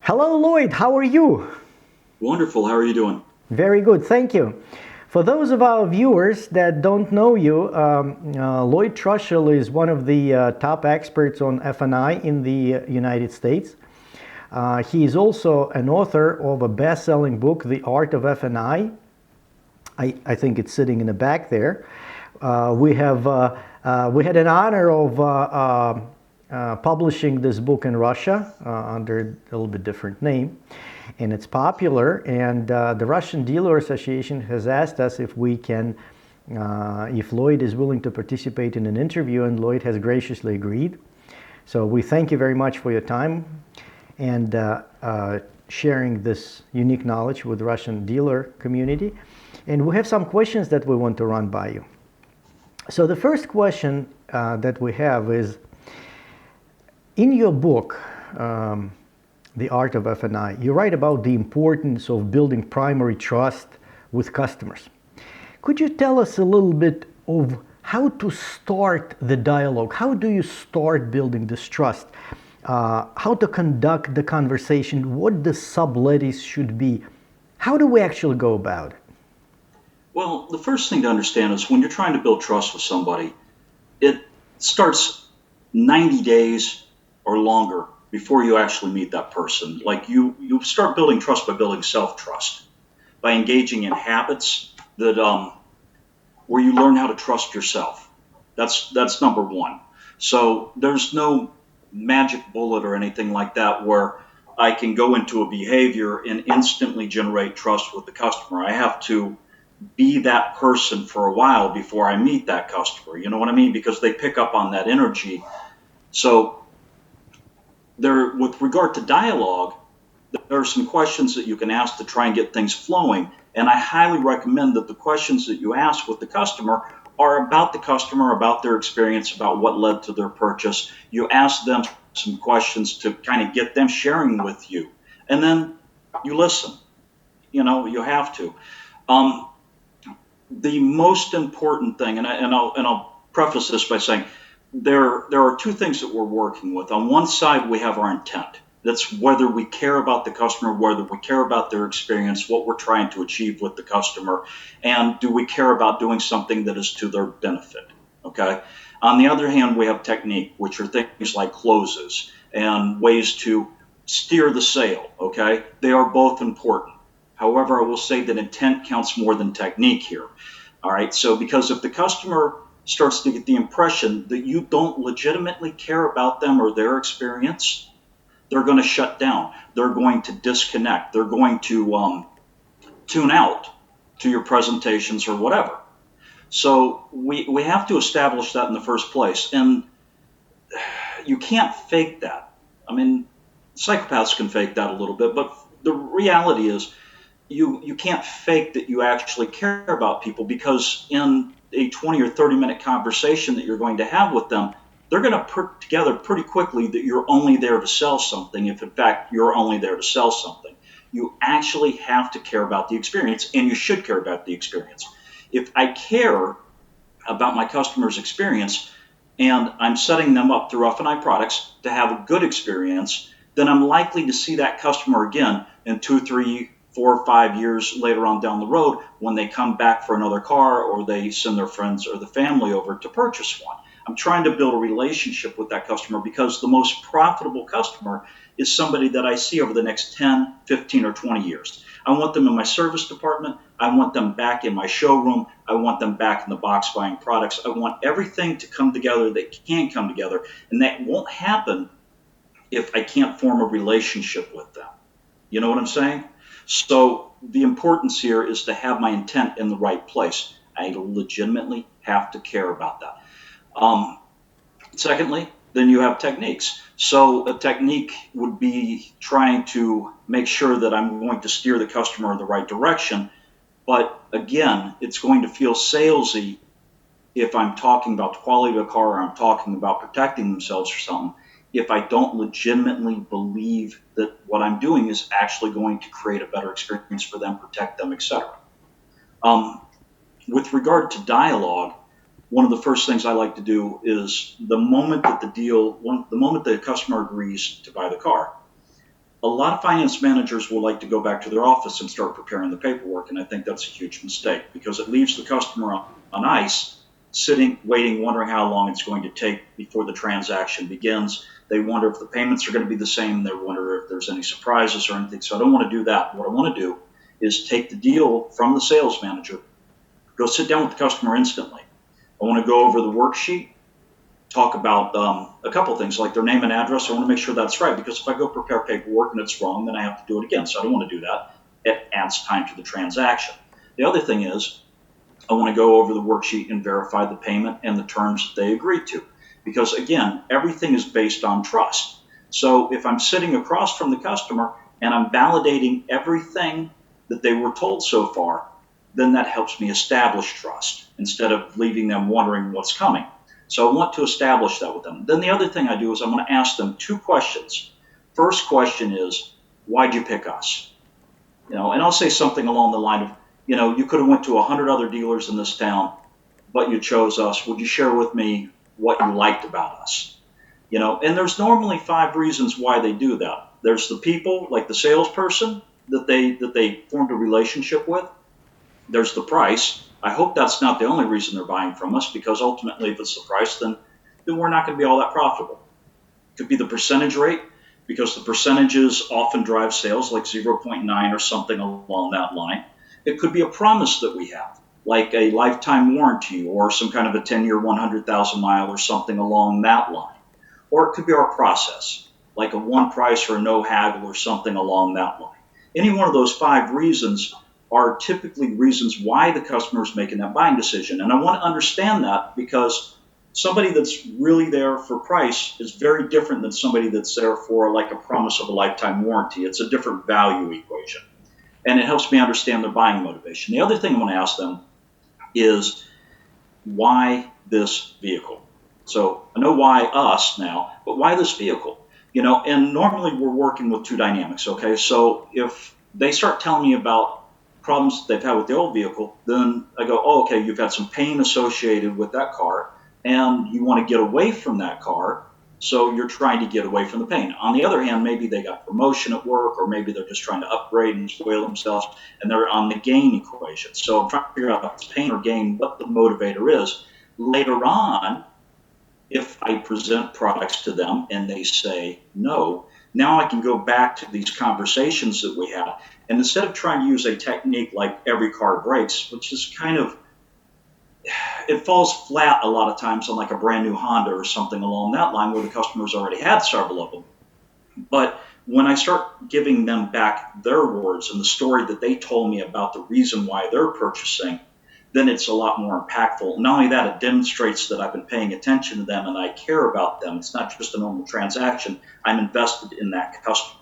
Hello, Lloyd. How are you? Wonderful. How are you doing? Very good, thank you. For those of our viewers that don't know you, Lloyd Trushel is one of the top experts on F&I in the United States. He is also an author of a best-selling book, The Art of F&I. I think it's sitting in the back there. We had an honor of publishing this book in Russia under a little bit different name, and it's popular. And the Russian Dealer Association has asked us if we can, if Lloyd is willing to participate in an interview, and Lloyd has graciously agreed. So we thank you very much for your time and sharing this unique knowledge with the Russian dealer community. And we have some questions that we want to run by you. So the first question that we have is, in your book, The Art of F&I, you write about the importance of building primary trust with customers. Could you tell us a little bit of how to start the dialogue? How do you start building this trust? How to conduct the conversation? What the sublettings should be? How do we actually go about it? Well, the first thing to understand is when you're trying to build trust with somebody, it starts 90 days or longer before you actually meet that person. Like you start building trust by building self-trust, by engaging in habits that where you learn how to trust yourself. That's number one. So there's no magic bullet or anything like that where I can go into a behavior and instantly generate trust with the customer. I have to be that person for a while before I meet that customer. You know what I mean? Because they pick up on that energy. So with regard to dialogue, there are some questions that you can ask to try and get things flowing. And I highly recommend that the questions that you ask with the customer are about the customer, about their experience, about what led to their purchase. You ask them some questions to kind of get them sharing with you. And then you listen. You know, you have to. The most important thing, and I'll preface this by saying, there are two things that we're working with. On one side, we have our intent. That's whether we care about the customer, whether we care about their experience, what we're trying to achieve with the customer, and do we care about doing something that is to their benefit, okay? On the other hand, we have technique, which are things like closes and ways to steer the sale, okay? They are both important. However, I will say that intent counts more than technique here, all right? So because if the customer starts to get the impression that you don't legitimately care about them or their experience, they're going to shut down. They're going to disconnect. They're going to tune out to your presentations or whatever. So we have to establish that in the first place. And you can't fake that. I mean, psychopaths can fake that a little bit, but the reality is you can't fake that you actually care about people, because in a 20 or 30-minute conversation that you're going to have with them, they're going to put together pretty quickly that you're only there to sell something, if in fact you're only there to sell something. You actually have to care about the experience, and you should care about the experience. If I care about my customer's experience and I'm setting them up through F&I products to have a good experience, then I'm likely to see that customer again in 2, 3, 4 or 5 years later on down the road when they come back for another car or they send their friends or the family over to purchase one. I'm trying to build a relationship with that customer, because the most profitable customer is somebody that I see over the next 10, 15, or 20 years. I want them in my service department. I want them back in my showroom. I want them back in the box buying products. I want everything to come together that can come together, and that won't happen if I can't form a relationship with them. You know what I'm saying? So the importance here is to have my intent in the right place. I legitimately have to care about that. Secondly, then you have techniques. So a technique would be trying to make sure that I'm going to steer the customer in the right direction. But again, it's going to feel salesy if I'm talking about the quality of a car, or I'm talking about protecting themselves or something, if I don't legitimately believe that what I'm doing is actually going to create a better experience for them, protect them, etc. With regard to dialogue, one of the first things I like to do is the moment that the moment the customer agrees to buy the car, a lot of finance managers will like to go back to their office and start preparing the paperwork, and I think that's a huge mistake because it leaves the customer on ice, sitting, waiting, wondering how long it's going to take before the transaction begins. They wonder if the payments are going to be the same. They wonder if there's any surprises or anything. So I don't want to do that. What I want to do is take the deal from the sales manager, go sit down with the customer instantly. I want to go over the worksheet, talk about a couple of things like their name and address. I want to make sure that's right because if I go prepare paperwork and it's wrong, then I have to do it again. So I don't want to do that. It adds time to the transaction. The other thing is I want to go over the worksheet and verify the payment and the terms that they agreed to. Because again, everything is based on trust. So if I'm sitting across from the customer and I'm validating everything that they were told so far, then that helps me establish trust instead of leaving them wondering what's coming. So I want to establish that with them. Then the other thing I do is I'm going to ask them two questions. First question is, why'd you pick us? And I'll say something along the line of, you could have went to 100 other dealers in this town, but you chose us. Would you share with me what you liked about us? And there's normally 5 reasons why they do that. There's the people, like the salesperson that they formed a relationship with. There's the price. I hope that's not the only reason they're buying from us, because ultimately if it's the price, then we're not going to be all that profitable. It could be the percentage rate, because the percentages often drive sales, like 0.9 or something along that line. It could be a promise that we have, like a lifetime warranty or some kind of a 10-year, 100,000 mile or something along that line. Or it could be our process, like a one price or a no haggle or something along that line. Any one of those 5 reasons are typically reasons why the customer is making that buying decision. And I want to understand that because somebody that's really there for price is very different than somebody that's there for like a promise of a lifetime warranty. It's a different value equation. And it helps me understand their buying motivation. The other thing I want to ask them is, why this vehicle? So I know why us now, but why this vehicle? And normally we're working with 2 dynamics, okay? So if they start telling me about problems they've had with the old vehicle, then I go, oh, okay, you've had some pain associated with that car, and you want to get away from that car, so you're trying to get away from the pain. On the other hand, maybe they got promotion at work, or maybe they're just trying to upgrade and spoil themselves, and they're on the gain equation. So I'm trying to figure out if it's pain or gain, what the motivator is. Later on, if I present products to them and they say no, now I can go back to these conversations that we had. And instead of trying to use a technique like every car breaks, which is kind of, it falls flat a lot of times on like a brand new Honda or something along that line where the customer's already had several of them. But when I start giving them back their words and the story that they told me about the reason why they're purchasing, then it's a lot more impactful. Not only that, it demonstrates that I've been paying attention to them and I care about them. It's not just a normal transaction. I'm invested in that customer.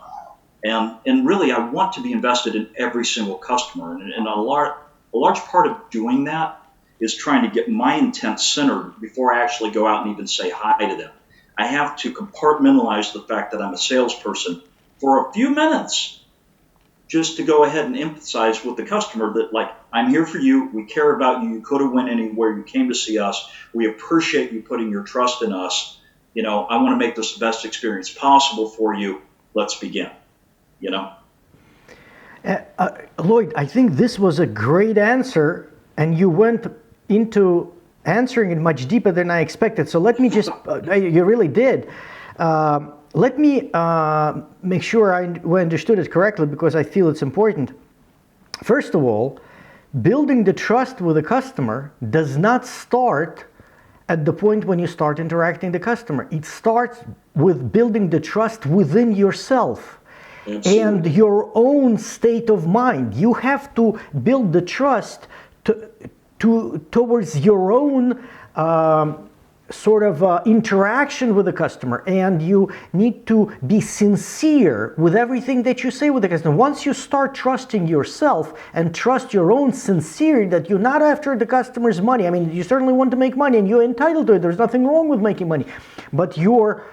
And really, I want to be invested in every single customer. And a large part of doing that is trying to get my intent centered before I actually go out and even say hi to them. I have to compartmentalize the fact that I'm a salesperson for a few minutes just to go ahead and empathize with the customer that, like, I'm here for you. We care about you. You could have went anywhere. You came to see us. We appreciate you putting your trust in us. I want to make this the best experience possible for you. Let's begin. Lloyd, I think this was a great answer, and you went into answering it much deeper than I expected. So let me just, you really did. Let me make sure we understood it correctly, because I feel it's important. First of all, building the trust with the customer does not start at the point when you start interacting with the customer. It starts with building the trust within yourself. Absolutely. And your own state of mind. You have to build the trust towards your own interaction with the customer, and you need to be sincere with everything that you say with the customer. Once you start trusting yourself and trust your own sincerity, that you're not after the customer's money. I mean, you certainly want to make money and you're entitled to it. There's nothing wrong with making money, but your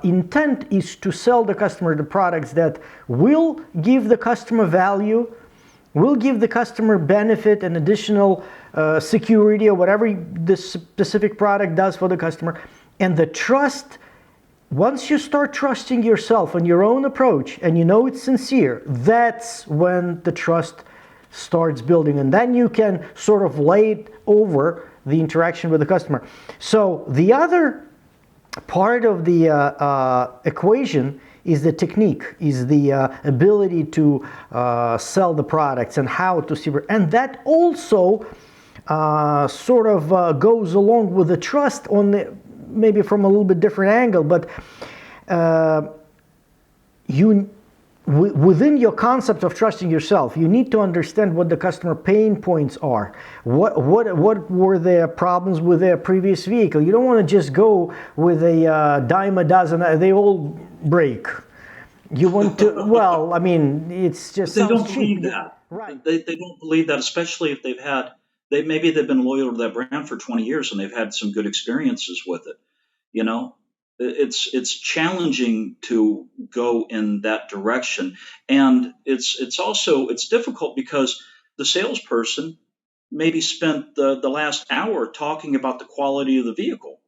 intent is to sell the customer the products that will give the customer value, will give the customer benefit and additional security, or whatever the specific product does for the customer. And the trust once you start trusting yourself and your own approach and you know it's sincere, that's when the trust starts building, and then you can sort of lay it over the interaction with the customer. So the other part of the equation is the technique, is the ability to sell the products and how to see, and that also sort of goes along with the trust on the, maybe from a little bit different angle, but within your concept of trusting yourself, you need to understand what the customer pain points are. What were their problems with their previous vehicle? You don't want to just go with a dime a dozen. They all break. You want to, well, I mean, it's just They sounds don't cheap. believe that. Right. They don't believe that, especially if maybe they've been loyal to that brand for 20 years and they've had some good experiences with it. You know, it's challenging to go in that direction, and it's also it's difficult because the salesperson maybe spent the last hour talking about the quality of the vehicle.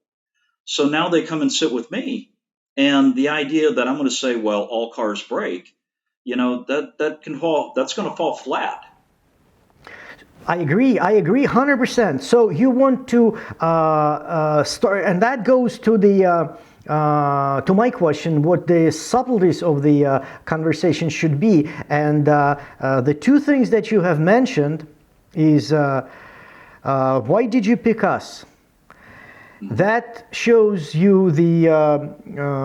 So now they come and sit with me, and the idea that I'm going to say, well, all cars break, that's going to fall flat. I agree 100%. So you want to start, and that goes to the to my question, what the subtleties of the conversation should be. And the two things that you have mentioned is why did you pick us? That shows you the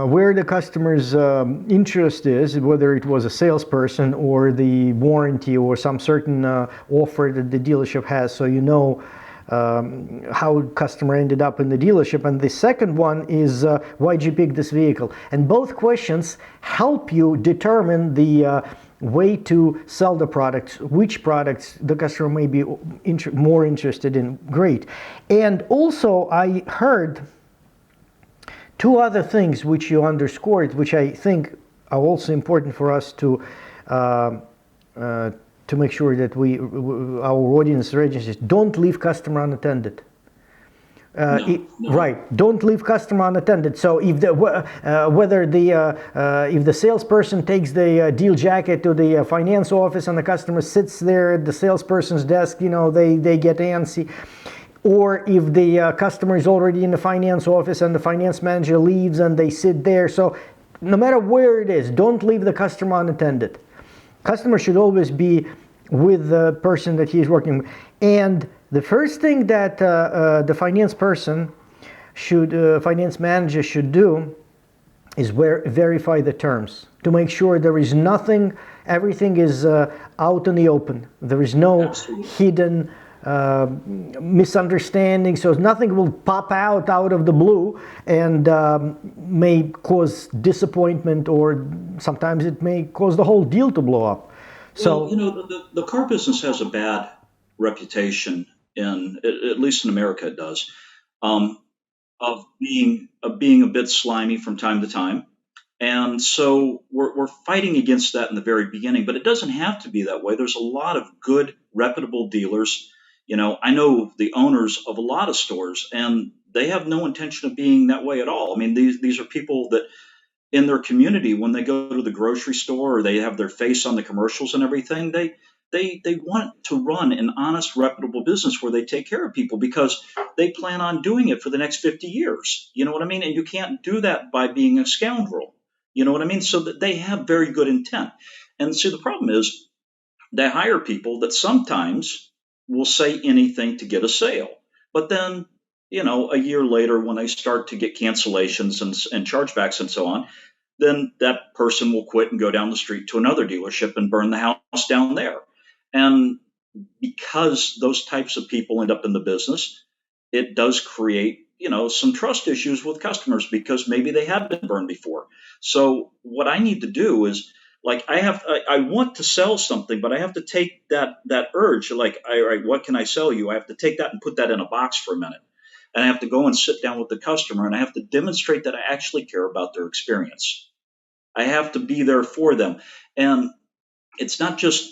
where the customer's interest is, whether it was a salesperson or the warranty or some certain offer that the dealership has, so you know how customer ended up in the dealership. And the second one is why'd you pick this vehicle? And both questions help you determine the way to sell the products, which products the customer may be more interested in. Great. And also I heard two other things which you underscored, which I think are also important for us to make sure that our audience registers. Don't leave customer unattended. No. Right, don't leave customer unattended. So if if the salesperson takes the deal jacket to the finance office and the customer sits there at the salesperson's desk, they get antsy. Or if the customer is already in the finance office and the finance manager leaves and they sit there. So no matter where it is, don't leave the customer unattended. Customer should always be with the person that he is working with. And the first thing that the finance manager should do is verify the terms to make sure there is nothing, everything is out in the open. There is no Absolutely. hidden misunderstanding, so nothing will pop out of the blue and may cause disappointment, or sometimes it may cause the whole deal to blow up. So, Well, the car business has a bad reputation at least in America it does, um, of being a bit slimy from time to time. And so we're fighting against that in the very beginning, but it doesn't have to be that way. There's a lot of good, reputable dealers. I know the owners of a lot of stores, and they have no intention of being that way at all. I mean, these are people that in their community, when they go to the grocery store or they have their face on the commercials and everything, they want to run an honest, reputable business where they take care of people because they plan on doing it for the next 50 years. You know what I mean? And you can't do that by being a scoundrel. You know what I mean? So that they have very good intent. And see, the problem is they hire people that sometimes will say anything to get a sale. But then, a year later, when they start to get cancellations and chargebacks and so on, then that person will quit and go down the street to another dealership and burn the house down there. And because those types of people end up in the business, it does create, some trust issues with customers because maybe they have been burned before. So what I need to do is, like, I want to sell something, but I have to take that urge, like, all right, what can I sell you? I have to take that and put that in a box for a minute. And I have to go and sit down with the customer and I have to demonstrate that I actually care about their experience. I have to be there for them. And it's not just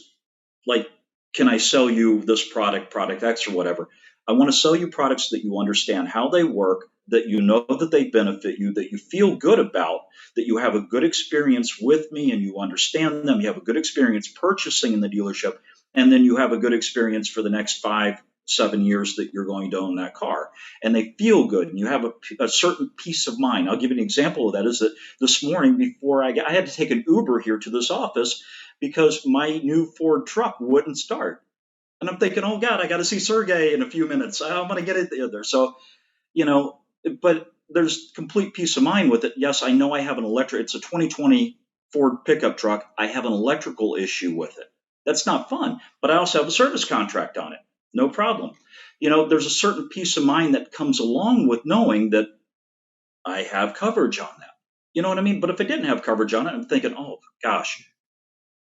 like, can I sell you this product X or whatever? I want to sell you products that you understand how they work, that you know that they benefit you, that you feel good about, that you have a good experience with me and you understand them, you have a good experience purchasing in the dealership, and then you have a good experience for the next 5, 7 years that you're going to own that car. And they feel good and you have a certain peace of mind. I'll give you an example of that is that this morning before I had to take an Uber here to this office because my new Ford truck wouldn't start. And I'm thinking, oh God, I got to see Sergey in a few minutes. I'm going to get it there. So, you know, but there's complete peace of mind with it. Yes, I know I have an it's a 2020 Ford pickup truck. I have an electrical issue with it. That's not fun, but I also have a service contract on it. No problem. There's a certain peace of mind that comes along with knowing that I have coverage on that. You know what I mean? But if I didn't have coverage on it, I'm thinking, oh gosh,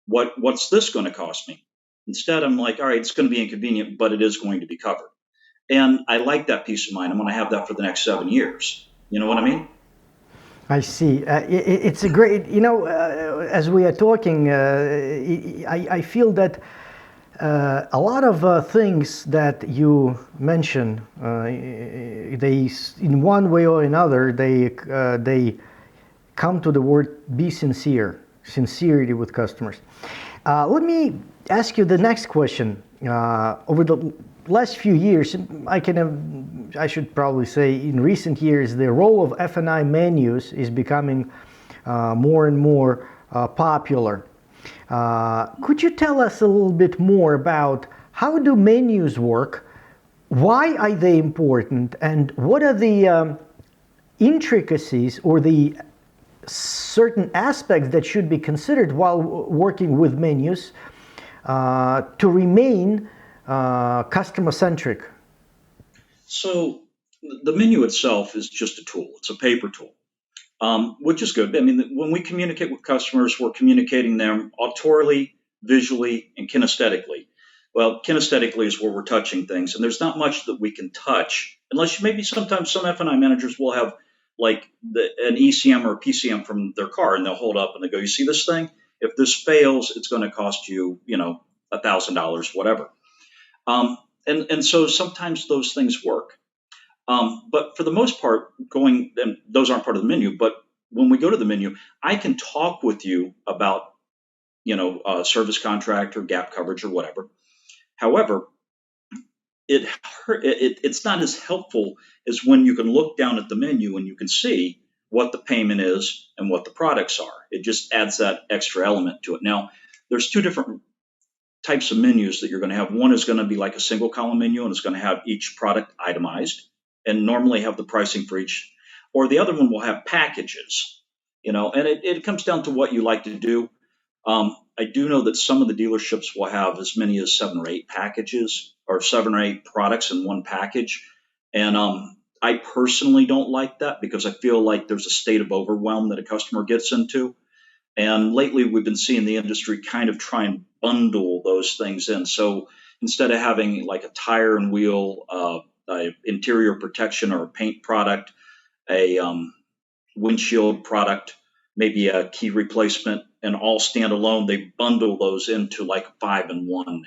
what's this going to cost me? Instead, I'm like, all right, it's going to be inconvenient, but it is going to be covered. And I like that peace of mind. I'm going to have that for the next 7 years. You know what I mean? I see. It's a great, as we are talking, I feel that a lot of things that you mention, they, in one way or another, they come to the word be sincere, sincerity with customers. Let me ask you the next question. Over the last few years, I should probably say in recent years, the role of F&I menus is becoming more and more popular. Could you tell us a little bit more about how do menus work? Why are they important? And what are the intricacies or the certain aspects that should be considered while working with menus to remain customer-centric? So the menu itself is just a tool. It's a paper tool, which is good. I mean, when we communicate with customers, we're communicating them auditorily, visually, and kinesthetically. Well, kinesthetically is where we're touching things, and there's not much that we can touch unless maybe sometimes some F&I managers will have like an ECM or a PCM from their car, and they'll hold up and they go, "You see this thing? If this fails, it's going to cost you, $1,000, whatever." And so sometimes those things work. But for the most part, and those aren't part of the menu, but when we go to the menu, I can talk with you about, service contract or gap coverage or whatever. However, it's not as helpful as when you can look down at the menu and you can see what the payment is and what the products are. It just adds that extra element to it. Now, there's two different types of menus that you're going to have. One is going to be like a single column menu, and it's going to have each product itemized and normally have the pricing for each. Or the other one will have packages, and it comes down to what you like to do. I do know that some of the dealerships will have as many as 7 or 8 packages or 7 or 8 products in one package. And I personally don't like that because I feel like there's a state of overwhelm that a customer gets into. And lately we've been seeing the industry kind of try and bundle those things in. So instead of having like a tire and wheel, interior protection or a paint product, a windshield product, maybe a key replacement, and all stand alone, they bundle those into like 5 in 1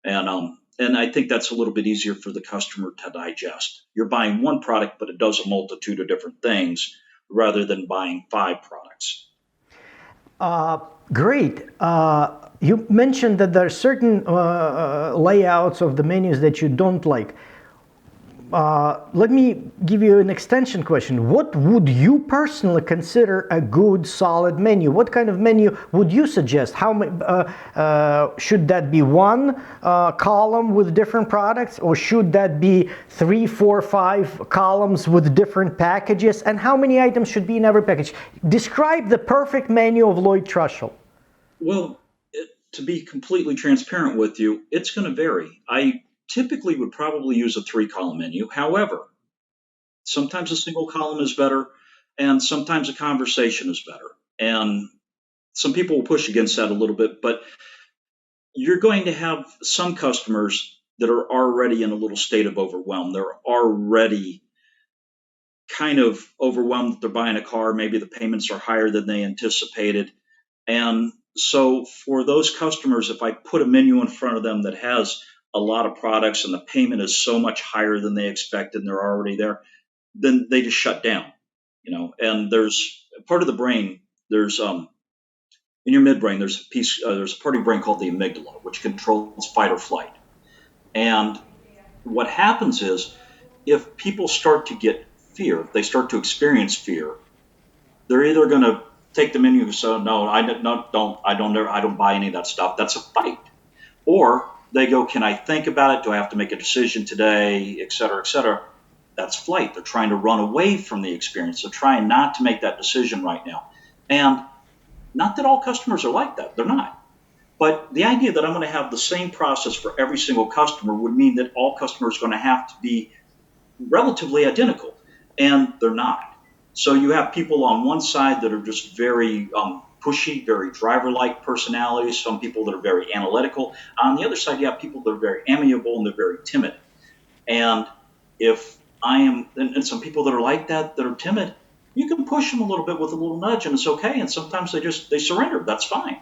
now. And I think that's a little bit easier for the customer to digest. You're buying one product, but it does a multitude of different things rather than buying 5 products. Great. You mentioned that there are certain layouts of the menus that you don't like. Let me give you an extension question. What would you personally consider a good, solid menu? What kind of menu would you suggest? Should that be one column with different products, or should that be 3, 4, 5 columns with different packages? And how many items should be in every package? Describe the perfect menu of Lloyd Trushel. Well, to be completely transparent with you, it's going to vary. I typically would probably use a 3-column menu. However, sometimes a single column is better, and sometimes a conversation is better. And some people will push against that a little bit, but you're going to have some customers that are already in a little state of overwhelm. They're already kind of overwhelmed that they're buying a car. Maybe the payments are higher than they anticipated. And so for those customers, if I put a menu in front of them that has a lot of products and the payment is so much higher than they expected and they're already there, then they just shut down, And there's part of the brain. There's in your midbrain. There's a part of your brain called the amygdala, which controls fight or flight. And what happens is, if people start to get fear, if they start to experience fear, they're either going to take the menu and say, "No, I don't buy any of that stuff. That's a fight," or they go, "Can I think about it? Do I have to make a decision today, et cetera, et cetera?" That's flight. They're trying to run away from the experience. They're trying not to make that decision right now. And not that all customers are like that. They're not. But the idea that I'm going to have the same process for every single customer would mean that all customers are going to have to be relatively identical, and they're not. So you have people on one side that are just very pushy, very driver-like personalities, some people that are very analytical. On the other side, you have people that are very amiable and they're very timid. And if and some people that are like that are timid, you can push them a little bit with a little nudge and it's okay. And sometimes they surrender. That's fine,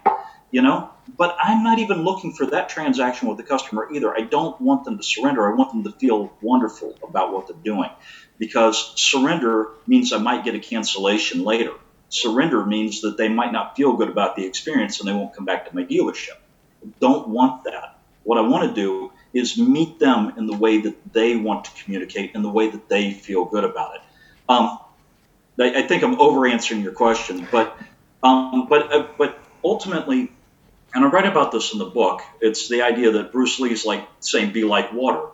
But I'm not even looking for that transaction with the customer either. I don't want them to surrender. I want them to feel wonderful about what they're doing, because surrender means I might get a cancellation later. Surrender means that they might not feel good about the experience and they won't come back to my dealership. I don't want that. What I want to do is meet them in the way that they want to communicate, in the way that they feel good about it. I think I'm over answering your question, but ultimately, and I write about this in the book, it's the idea that Bruce Lee's like saying, "Be like water."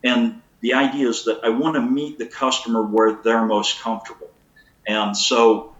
And the idea is that I want to meet the customer where they're most comfortable. And so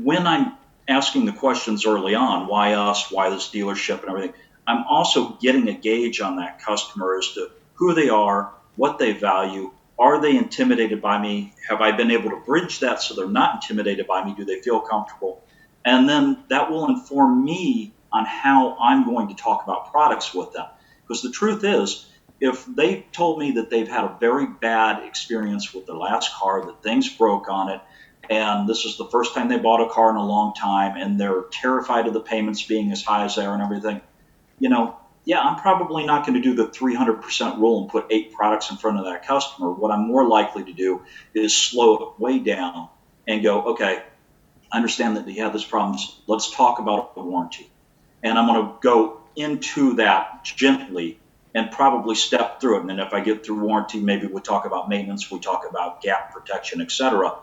when I'm asking the questions early on, why us, why this dealership and everything, I'm also getting a gauge on that customer as to who they are, what they value. Are they intimidated by me? Have I been able to bridge that so they're not intimidated by me? Do they feel comfortable? And then that will inform me on how I'm going to talk about products with them. Because the truth is, if they told me that they've had a very bad experience with their last car, that things broke on it, and this is the first time they bought a car in a long time, and they're terrified of the payments being as high as they are and everything, yeah, I'm probably not going to do the 300% rule and put 8 products in front of that customer. What I'm more likely to do is slow it way down and go, okay, I understand that you have this problem. Let's talk about the warranty. And I'm going to go into that gently and probably step through it. And then if I get through warranty, maybe we'll talk about maintenance, we talk about gap protection, etc.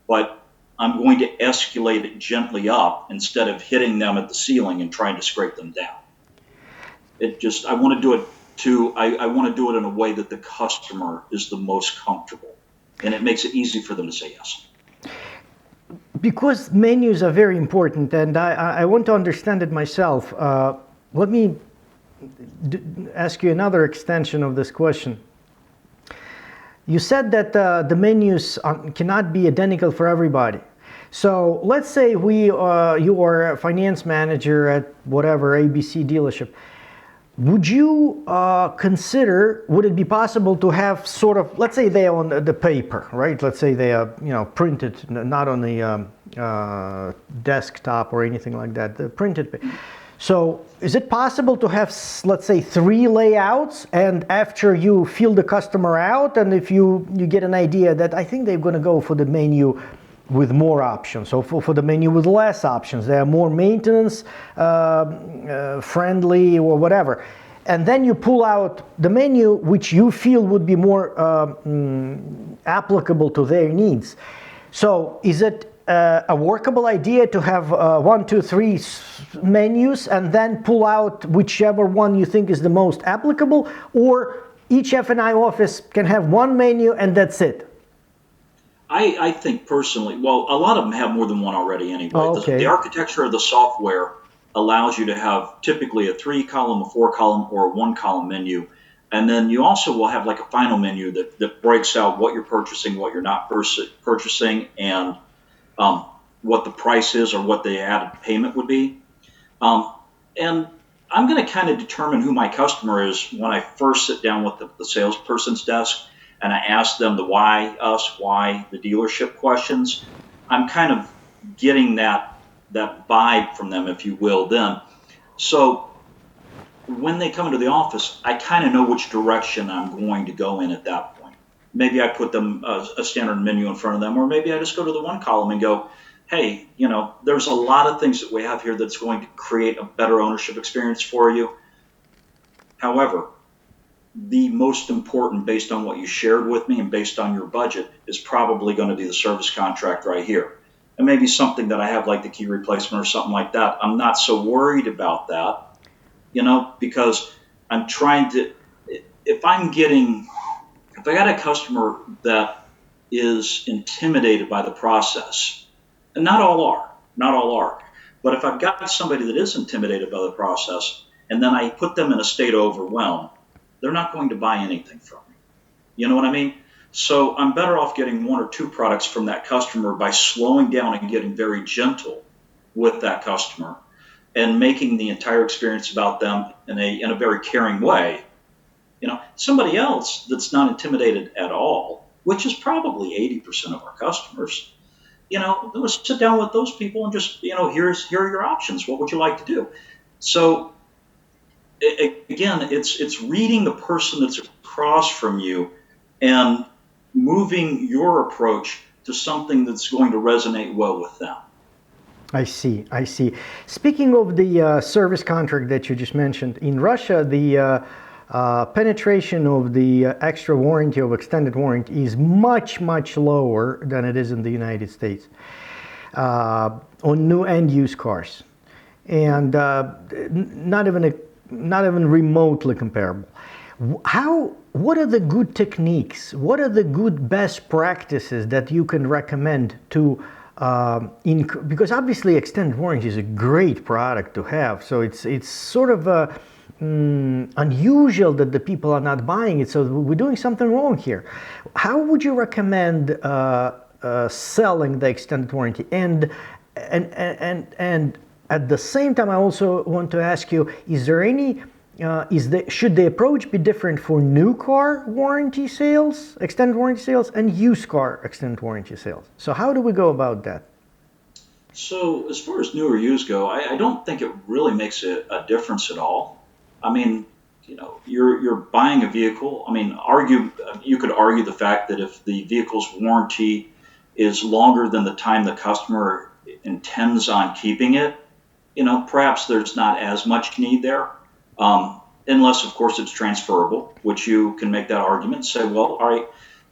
But I'm going to escalate it gently up instead of hitting them at the ceiling and trying to scrape them down. I want to do it I want to do it in a way that the customer is the most comfortable, and it makes it easy for them to say yes. Because menus are very important, and I want to understand it myself. Let me ask you another extension of this question. You said that the menus cannot be identical for everybody. So let's say you are a finance manager at whatever ABC dealership. Would you consider, would it be possible to have sort of, let's say they're on the paper, right? Let's say they are, printed, not on the desktop or anything like that, the printed. So is it possible to have, let's say, 3 layouts, and after you feel the customer out, and if you get an idea that I think they're going to go for the menu with more options, so for the menu with less options, they are more maintenance friendly or whatever, and then you pull out the menu which you feel would be more applicable to their needs. So is it a workable idea to have 1, 2, 3 menus and then pull out whichever one you think is the most applicable, or each F&I office can have 1 menu and that's it? I think personally, well, a lot of them have more than one already anyway. Oh, okay. The architecture of the software allows you to have typically a 3-column, a 4-column, or a 1-column menu. And then you also will have like a final menu that breaks out what you're purchasing, what you're not purchasing, and what the price is or what the added payment would be. And I'm going to kind of determine who my customer is when I first sit down with the salesperson's desk and I ask them the why us, why the dealership questions. I'm kind of getting that vibe from them, if you will, then. So when they come into the office, I kind of know which direction I'm going to go in at that point. maybe I put them a standard menu in front of them, or maybe I just go to the one column and go, hey, there's a lot of things that we have here that's going to create a better ownership experience for you. However, the most important, based on what you shared with me and based on your budget, is probably going to be the service contract right here. And maybe something that I have like the key replacement or something like that. I'm not so worried about that, because I'm trying to, if I'm getting, if I got a customer that is intimidated by the process, and not all are, but if I've got somebody that is intimidated by the process, and then I put them in a state of overwhelm, they're not going to buy anything from me. You know what I mean? So I'm better off getting one or two products from that customer by slowing down and getting very gentle with that customer and making the entire experience about them in a very caring way. Somebody else that's not intimidated at all, which is probably 80% of our customers, let's sit down with those people and just, here are your options. What would you like to do? So again, it's reading the person that's across from you and moving your approach to something that's going to resonate well with them. I see, I see. Speaking of the service contract that you just mentioned, in Russia, the penetration of the extra warranty, of extended warranty, is much, much lower than it is in the United States on new and used cars, and not even remotely comparable. What are the good techniques? What are the good best practices that you can recommend to because obviously extended warranty is a great product to have, so it's sort of unusual that the people are not buying it, so we're doing something wrong here. How would you recommend selling the extended warranty? And at the same time, I also want to ask you, is there any should the approach be different for new car warranty sales, extended warranty sales, and used car extended warranty sales? So how do we go about that? So as far as new or used go, I don't think it really makes a difference at all. I mean, you're buying a vehicle. I mean, you could argue the fact that if the vehicle's warranty is longer than the time the customer intends on keeping it, perhaps there's not as much need there. Unless, of course, it's transferable, which you can make that argument and say, well, all right,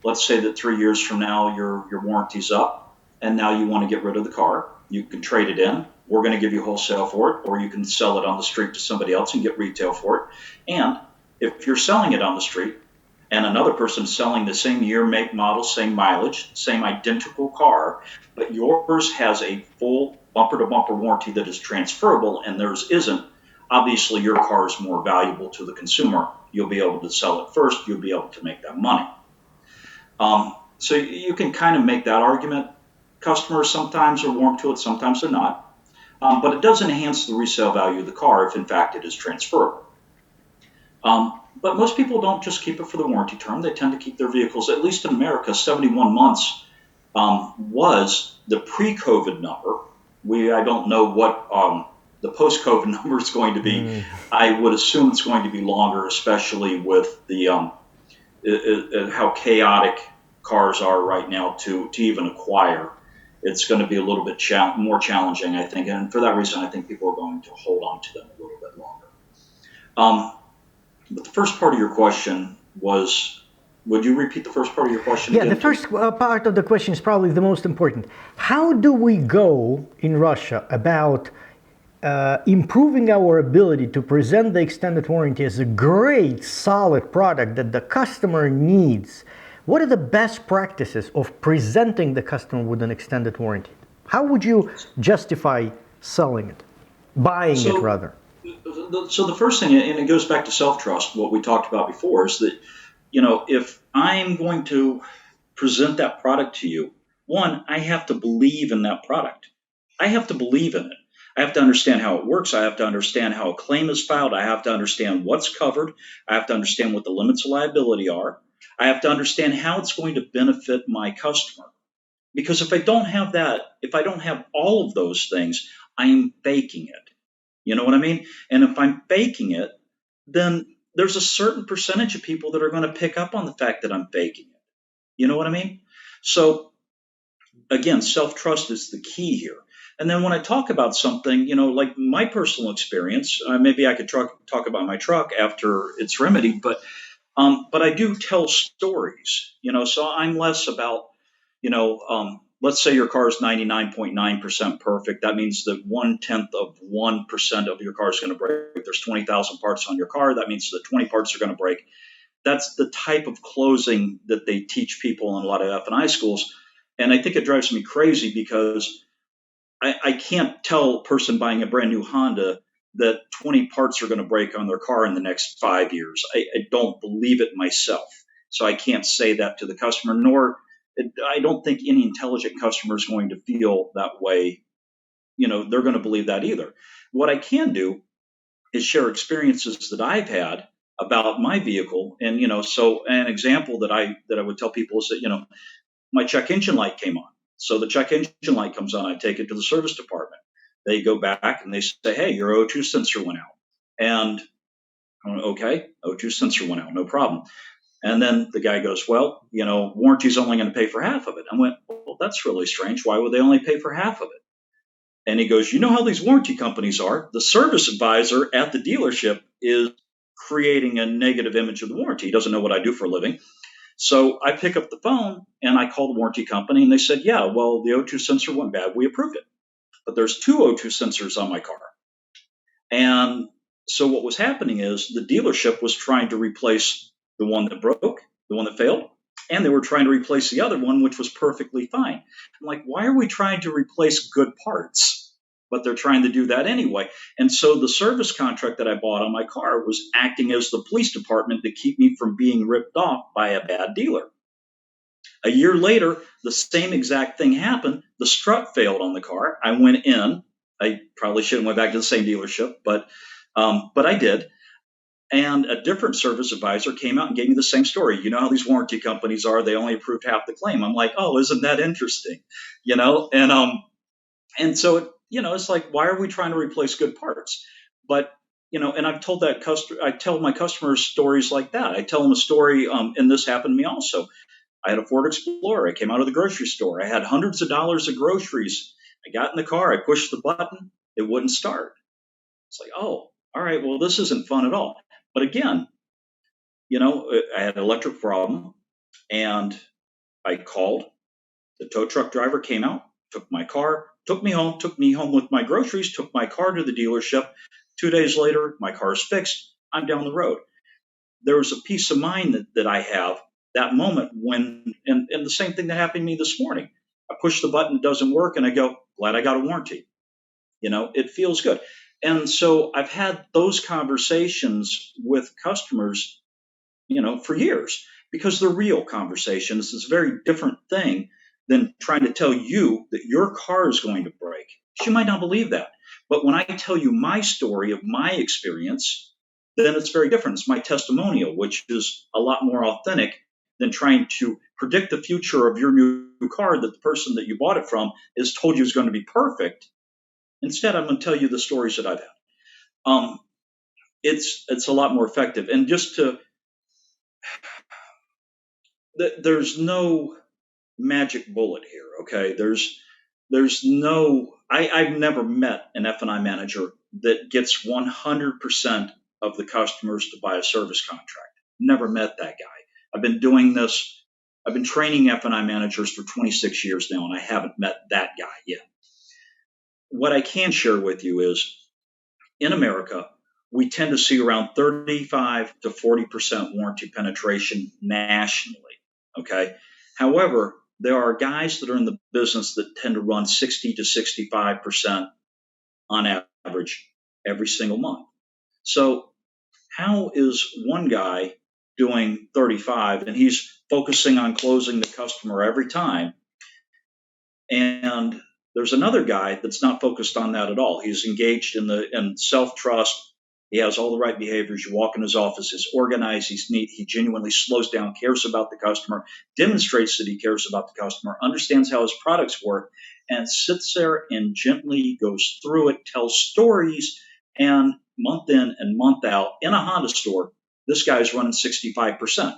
let's say that 3 years from now your warranty's up, and now you want to get rid of the car. You can trade it in. We're going to give you wholesale for it, or you can sell it on the street to somebody else and get retail for it. And if you're selling it on the street and another person's selling the same year, make, model, same mileage, same identical car, but yours has a full bumper-to-bumper warranty that is transferable and theirs isn't, obviously your car is more valuable to the consumer. You'll be able to sell it first. You'll be able to make that money. So you can kind of make that argument. Customers sometimes are warm to it, sometimes they're not. But it does enhance the resale value of the car if, in fact, it is transferable. But most people don't just keep it for the warranty term. They tend to keep their vehicles, at least in America, 71 months was the pre-COVID number. I don't know what the post-COVID number is going to be. I would assume it's going to be longer, especially with the how chaotic cars are right now to even acquire. It's going to be a little bit more challenging, I think, and for that reason, I think people are going to hold on to them a little bit longer. But the first part of your question was, would you repeat the first part of your question again? Yeah, the first part of the question is probably the most important. How do we go in Russia about improving our ability to present the extended warranty as a great, solid product that the customer needs? What are the best practices of presenting the customer with an extended warranty? How would you justify selling it, buying it rather? So the first thing, and it goes back to self-trust, what we talked about before, is that, if I'm going to present that product to you, one, I have to believe in that product. I have to believe in it. I have to understand how it works. I have to understand how a claim is filed. I have to understand what's covered. I have to understand what the limits of liability are. I have to understand how it's going to benefit my customer. Because if I don't have that, if I don't have all of those things, I am faking it. You know what I mean? And if I'm faking it, then there's a certain percentage of people that are going to pick up on the fact that I'm faking it. You know what I mean? So again, self-trust is the key here. And then when I talk about something, like my personal experience, maybe I could talk about my truck after it's remedied, but I do tell stories, so I'm less about, let's say your car is 99.9% perfect. That means that 1/10 of 1% of your car is going to break. There's 20,000 parts on your car. That means that 20 parts are going to break. That's the type of closing that they teach people in a lot of F&I schools. And I think it drives me crazy because I can't tell a person buying a brand new Honda that 20 parts are going to break on their car in the next 5 years. I don't believe it myself. So I can't say that to the customer, nor I don't think any intelligent customer is going to feel that way. They're going to believe that either. What I can do is share experiences that I've had about my vehicle. And, so an example that I would tell people is that, my check engine light came on. So the check engine light comes on. I take it to the service department. They go back and they say, hey, your O2 sensor went out. And I went, okay, O2 sensor went out, no problem. And then the guy goes, well, warranty's only going to pay for half of it. I went, well, that's really strange. Why would they only pay for half of it? And he goes, you know how these warranty companies are? The service advisor at the dealership is creating a negative image of the warranty. He doesn't know what I do for a living. So I pick up the phone and I call the warranty company and they said, yeah, well, the O2 sensor went bad. We approved it. But there's two O2 sensors on my car. And so what was happening is the dealership was trying to replace the one that broke, the one that failed, and they were trying to replace the other one, which was perfectly fine. I'm like, why are we trying to replace good parts? But they're trying to do that anyway. And so the service contract that I bought on my car was acting as the police department to keep me from being ripped off by a bad dealer. A year later, the same exact thing happened. The strut failed on the car. I went in. I probably shouldn't went back to the same dealership, but I did. And a different service advisor came out and gave me the same story. You know how these warranty companies are; they only approved half the claim. I'm like, oh, isn't that interesting? And so it's like, why are we trying to replace good parts? But and I've told that customer, I tell my customers stories like that. I tell them a story, and this happened to me also. I had a Ford Explorer. I came out of the grocery store. I had hundreds of dollars of groceries. I got in the car. I pushed the button. It wouldn't start. It's like, oh, all right, well, this isn't fun at all. But again, I had an electric problem and I called. The tow truck driver came out, took my car, took me home with my groceries, took my car to the dealership. 2 days later, my car is fixed. I'm down the road. There was a peace of mind that I have that moment when, and the same thing that happened to me this morning. I push the button, it doesn't work, and I go, glad I got a warranty. It feels good. And so I've had those conversations with customers, for years because they're real conversations. It's a very different thing than trying to tell you that your car is going to break. She might not believe that. But when I tell you my story of my experience, then it's very different. It's my testimonial, which is a lot more authentic than trying to predict the future of your new car that the person that you bought it from has told you is going to be perfect. Instead, I'm going to tell you the stories that I've had. It's a lot more effective. And there's no magic bullet here. Okay, there's no. I've never met an F&I manager that gets 100% of the customers to buy a service contract. Never met that guy. I've been doing this. I've been training F&I managers for 26 years now, and I haven't met that guy yet. What I can share with you is, in America, we tend to see around 35 to 40% warranty penetration nationally. Okay. However, there are guys that are in the business that tend to run 60 to 65% on average every single month. So how is one guy doing 35 and he's focusing on closing the customer every time, and there's another guy that's not focused on that at all? He's engaged in self-trust. He has all the right behaviors. You walk in his office, he's organized, he's neat, he genuinely slows down, cares about the customer, demonstrates that he cares about the customer, understands how his products work, and sits there and gently goes through it, tells stories, and month in and month out in a Honda store, this guy's running 65%.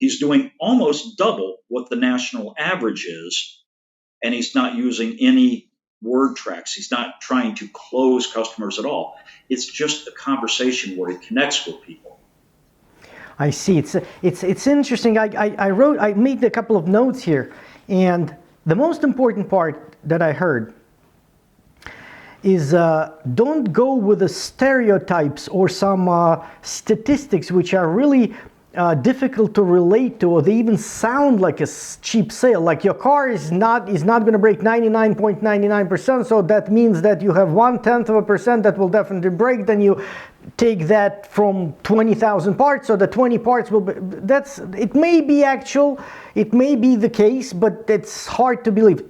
He's doing almost double what the national average is, and he's not using any word tracks. He's not trying to close customers at all. It's just a conversation where he connects with people. I see. It's interesting. I made a couple of notes here, and the most important part that I heard is don't go with the stereotypes or some statistics which are really difficult to relate to, or they even sound like a cheap sale. Like your car is not going to break 99.99%, so that means that you have 0.1% that will definitely break. Then you take that from 20,000 parts, so the 20 parts will be, it may be actual, it may be the case, but it's hard to believe.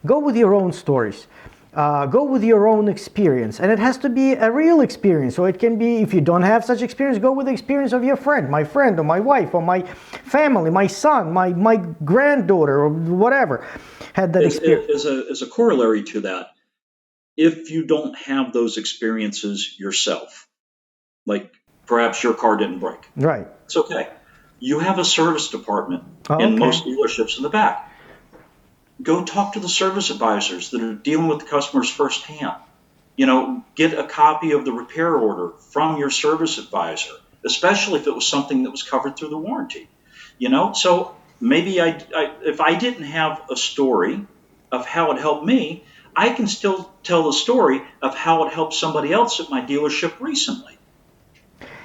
Go with your own stories. Go with your own experience, and it has to be a real experience. So it can be, if you don't have such experience, go with the experience of your friend, or my wife, or my family, my son, my granddaughter, or whatever had that experience. As a corollary to that, if you don't have those experiences yourself, like perhaps your car didn't break, right? It's okay. You have a service department Okay. in most dealerships in the back. Go talk to the service advisors that are dealing with the customers firsthand. Get a copy of the repair order from your service advisor, especially if it was something that was covered through the warranty. So maybe if I didn't have a story of how it helped me, I can still tell the story of how it helped somebody else at my dealership recently.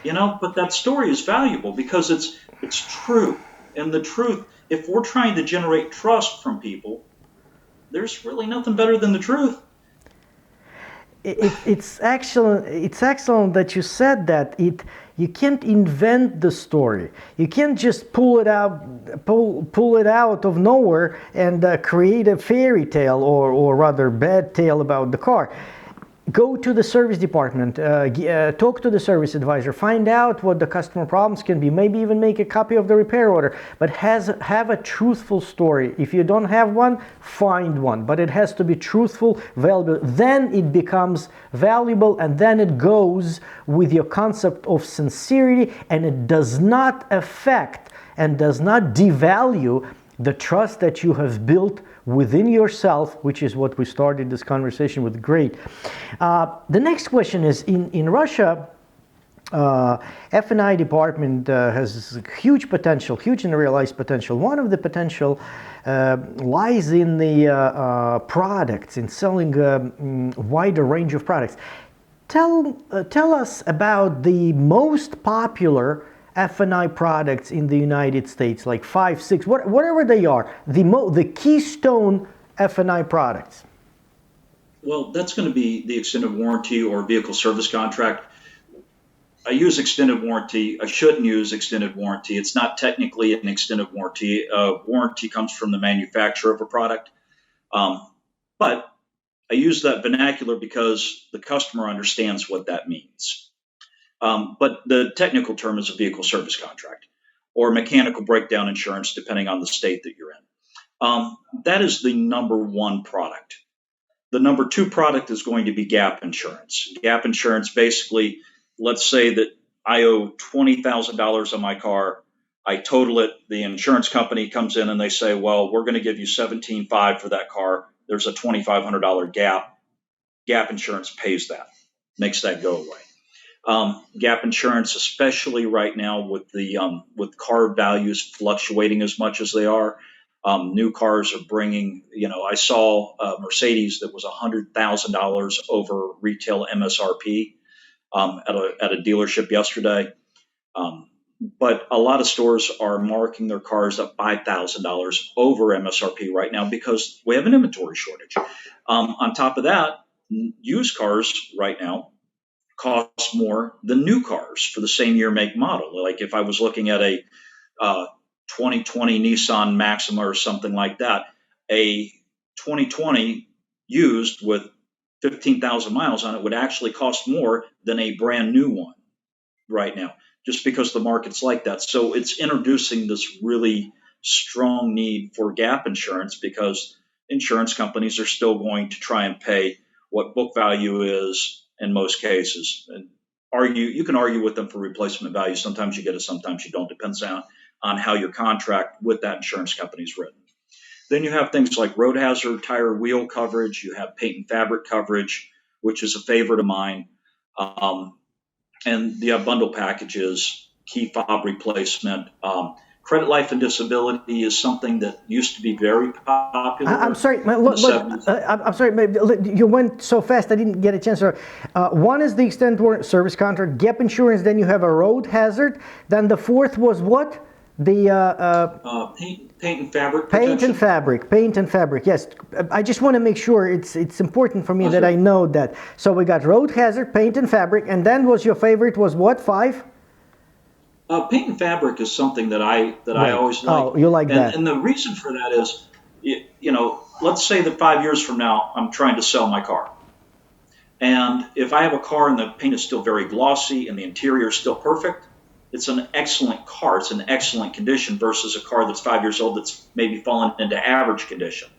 But that story is valuable because it's true. And the truth, if we're trying to generate trust from people, there's really nothing better than the truth. It's excellent that you said that. You can't invent the story. You can't just pull it out of nowhere and create a fairy tale, or rather bad tale about the car. Go to the service department, talk to the service advisor, find out what the customer problems can be, maybe even make a copy of the repair order, but have a truthful story. If you don't have one, find one, but it has to be truthful, valuable. Then it becomes valuable, and then it goes with your concept of sincerity, and it does not affect and does not devalue the trust that you have built within yourself, which is what we started this conversation with. Great. The next question is, in Russia, F&I department has huge potential, huge and realized potential. One of the potential lies in the products, in selling a wider range of products. Tell us about the most popular F&I products in the United States, like 5, 6, whatever they are, the keystone F&I products. Well, that's going to be the extended warranty or vehicle service contract. I use extended warranty. I shouldn't use extended warranty. It's not technically an extended warranty. Warranty comes from the manufacturer of a product. But I use that vernacular because the customer understands what that means. But the technical term is a vehicle service contract or mechanical breakdown insurance, depending on the state that you're in. That is the number one product. The number two product is going to be gap insurance. Gap insurance, basically, let's say that I owe $20,000 on my car. I total it. The insurance company comes in and they say, well, we're going to give you $17,500 for that car. There's a $2,500 gap. Gap insurance pays that, makes that go away. Gap insurance, especially right now with car values fluctuating as much as they are, new cars are bringing. I saw a Mercedes that was $100,000 over retail MSRP at a dealership yesterday. But a lot of stores are marking their cars up $5,000 over MSRP right now because we have an inventory shortage. On top of that, used cars right now cost more than new cars for the same year, make, model. Like if I was looking at a 2020 Nissan Maxima or something like that, a 2020 used with 15,000 miles on it would actually cost more than a brand new one right now, just because the market's like that. So it's introducing this really strong need for gap insurance because insurance companies are still going to try and pay what book value is in most cases. And you can argue with them for replacement value. Sometimes you get it, sometimes you don't. Depends on on how your contract with that insurance company is written. Then you have things like road hazard, tire, wheel coverage. You have paint and fabric coverage, which is a favorite of mine. And you have bundle packages, key fob replacement. Credit life and disability is something that used to be very popular. I'm sorry, I'm sorry, you went so fast I didn't get a chance. One is the extended warranty service contract, gap insurance, then you have a road hazard, then the fourth was what? The paint and fabric protection. Paint and fabric, yes. I just want to make sure it's important for me that I know that. So we got road hazard, paint and fabric, and then was your favorite was what, 5? Paint and fabric is something that I always like. Oh, you like that. And the reason for that is, let's say that 5 years from now, I'm trying to sell my car. And if I have a car and the paint is still very glossy and the interior is still perfect, it's an excellent car. It's in excellent condition versus a car that's 5 years old that's maybe fallen into average condition.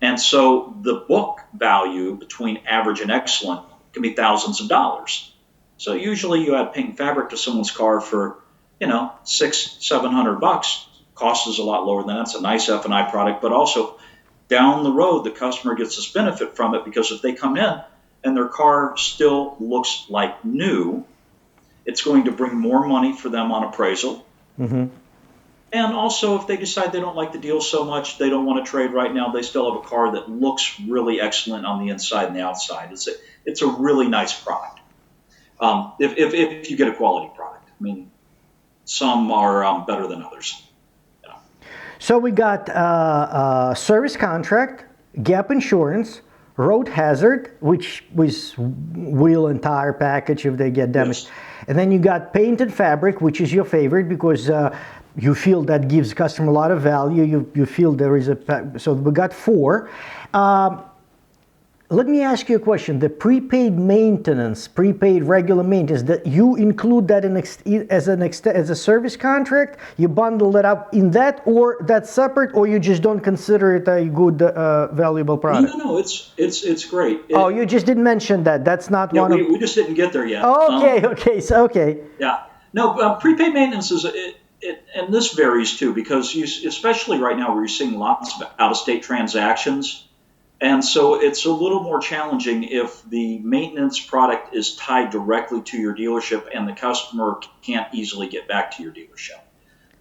And so the book value between average and excellent can be thousands of dollars. So usually you add paint and fabric to someone's car for, $600-700. Cost is a lot lower than that. It's a nice F&I product, but also down the road, the customer gets this benefit from it because if they come in and their car still looks like new, it's going to bring more money for them on appraisal. Mm-hmm. And also, if they decide they don't like the deal so much, they don't want to trade right now, they still have a car that looks really excellent on the inside and the outside. It's a really nice product. If you get a quality product. I mean, some are better than others. Yeah. So we got service contract, gap insurance, road hazard, which was wheel and tire package if they get damaged. Yes. And then you got paint and fabric, which is your favorite because you feel that gives customer a lot of value. You feel there is so we got 4. Let me ask you a question. The prepaid maintenance, prepaid regular maintenance, that you include that as a service contract? You bundle that up in that, or that's separate, or you just don't consider it a good, valuable product? No, it's great. You just didn't mention that. That's not one of... We just didn't get there yet. Okay. Yeah. No, prepaid maintenance is, and this varies too, because especially right now where you're seeing lots of out-of-state transactions. And so it's a little more challenging if the maintenance product is tied directly to your dealership and the customer can't easily get back to your dealership.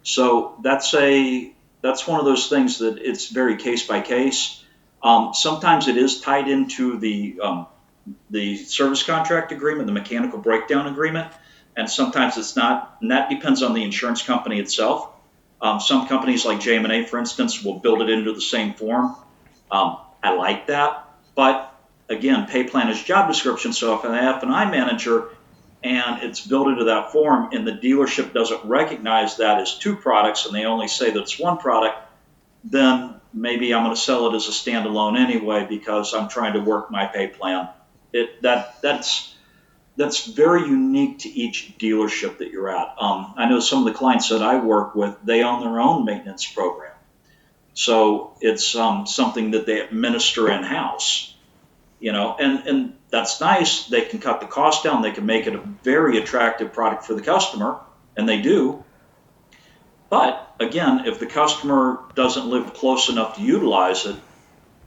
So that's one of those things that it's very case by case. Sometimes it is tied into the service contract agreement, the mechanical breakdown agreement, and sometimes it's not. And that depends on the insurance company itself. Some companies like JM&A, for instance, will build it into the same form. I like that, but again, pay plan is job description. So if an F&I manager and it's built into that form and the dealership doesn't recognize that as 2 products and they only say that it's 1 product, then maybe I'm going to sell it as a standalone anyway because I'm trying to work my pay plan. That's very unique to each dealership that you're at. I know some of the clients that I work with, they own their own maintenance program. So it's something that they administer in-house, and that's nice. They can cut the cost down. They can make it a very attractive product for the customer, and they do. But again, if the customer doesn't live close enough to utilize it,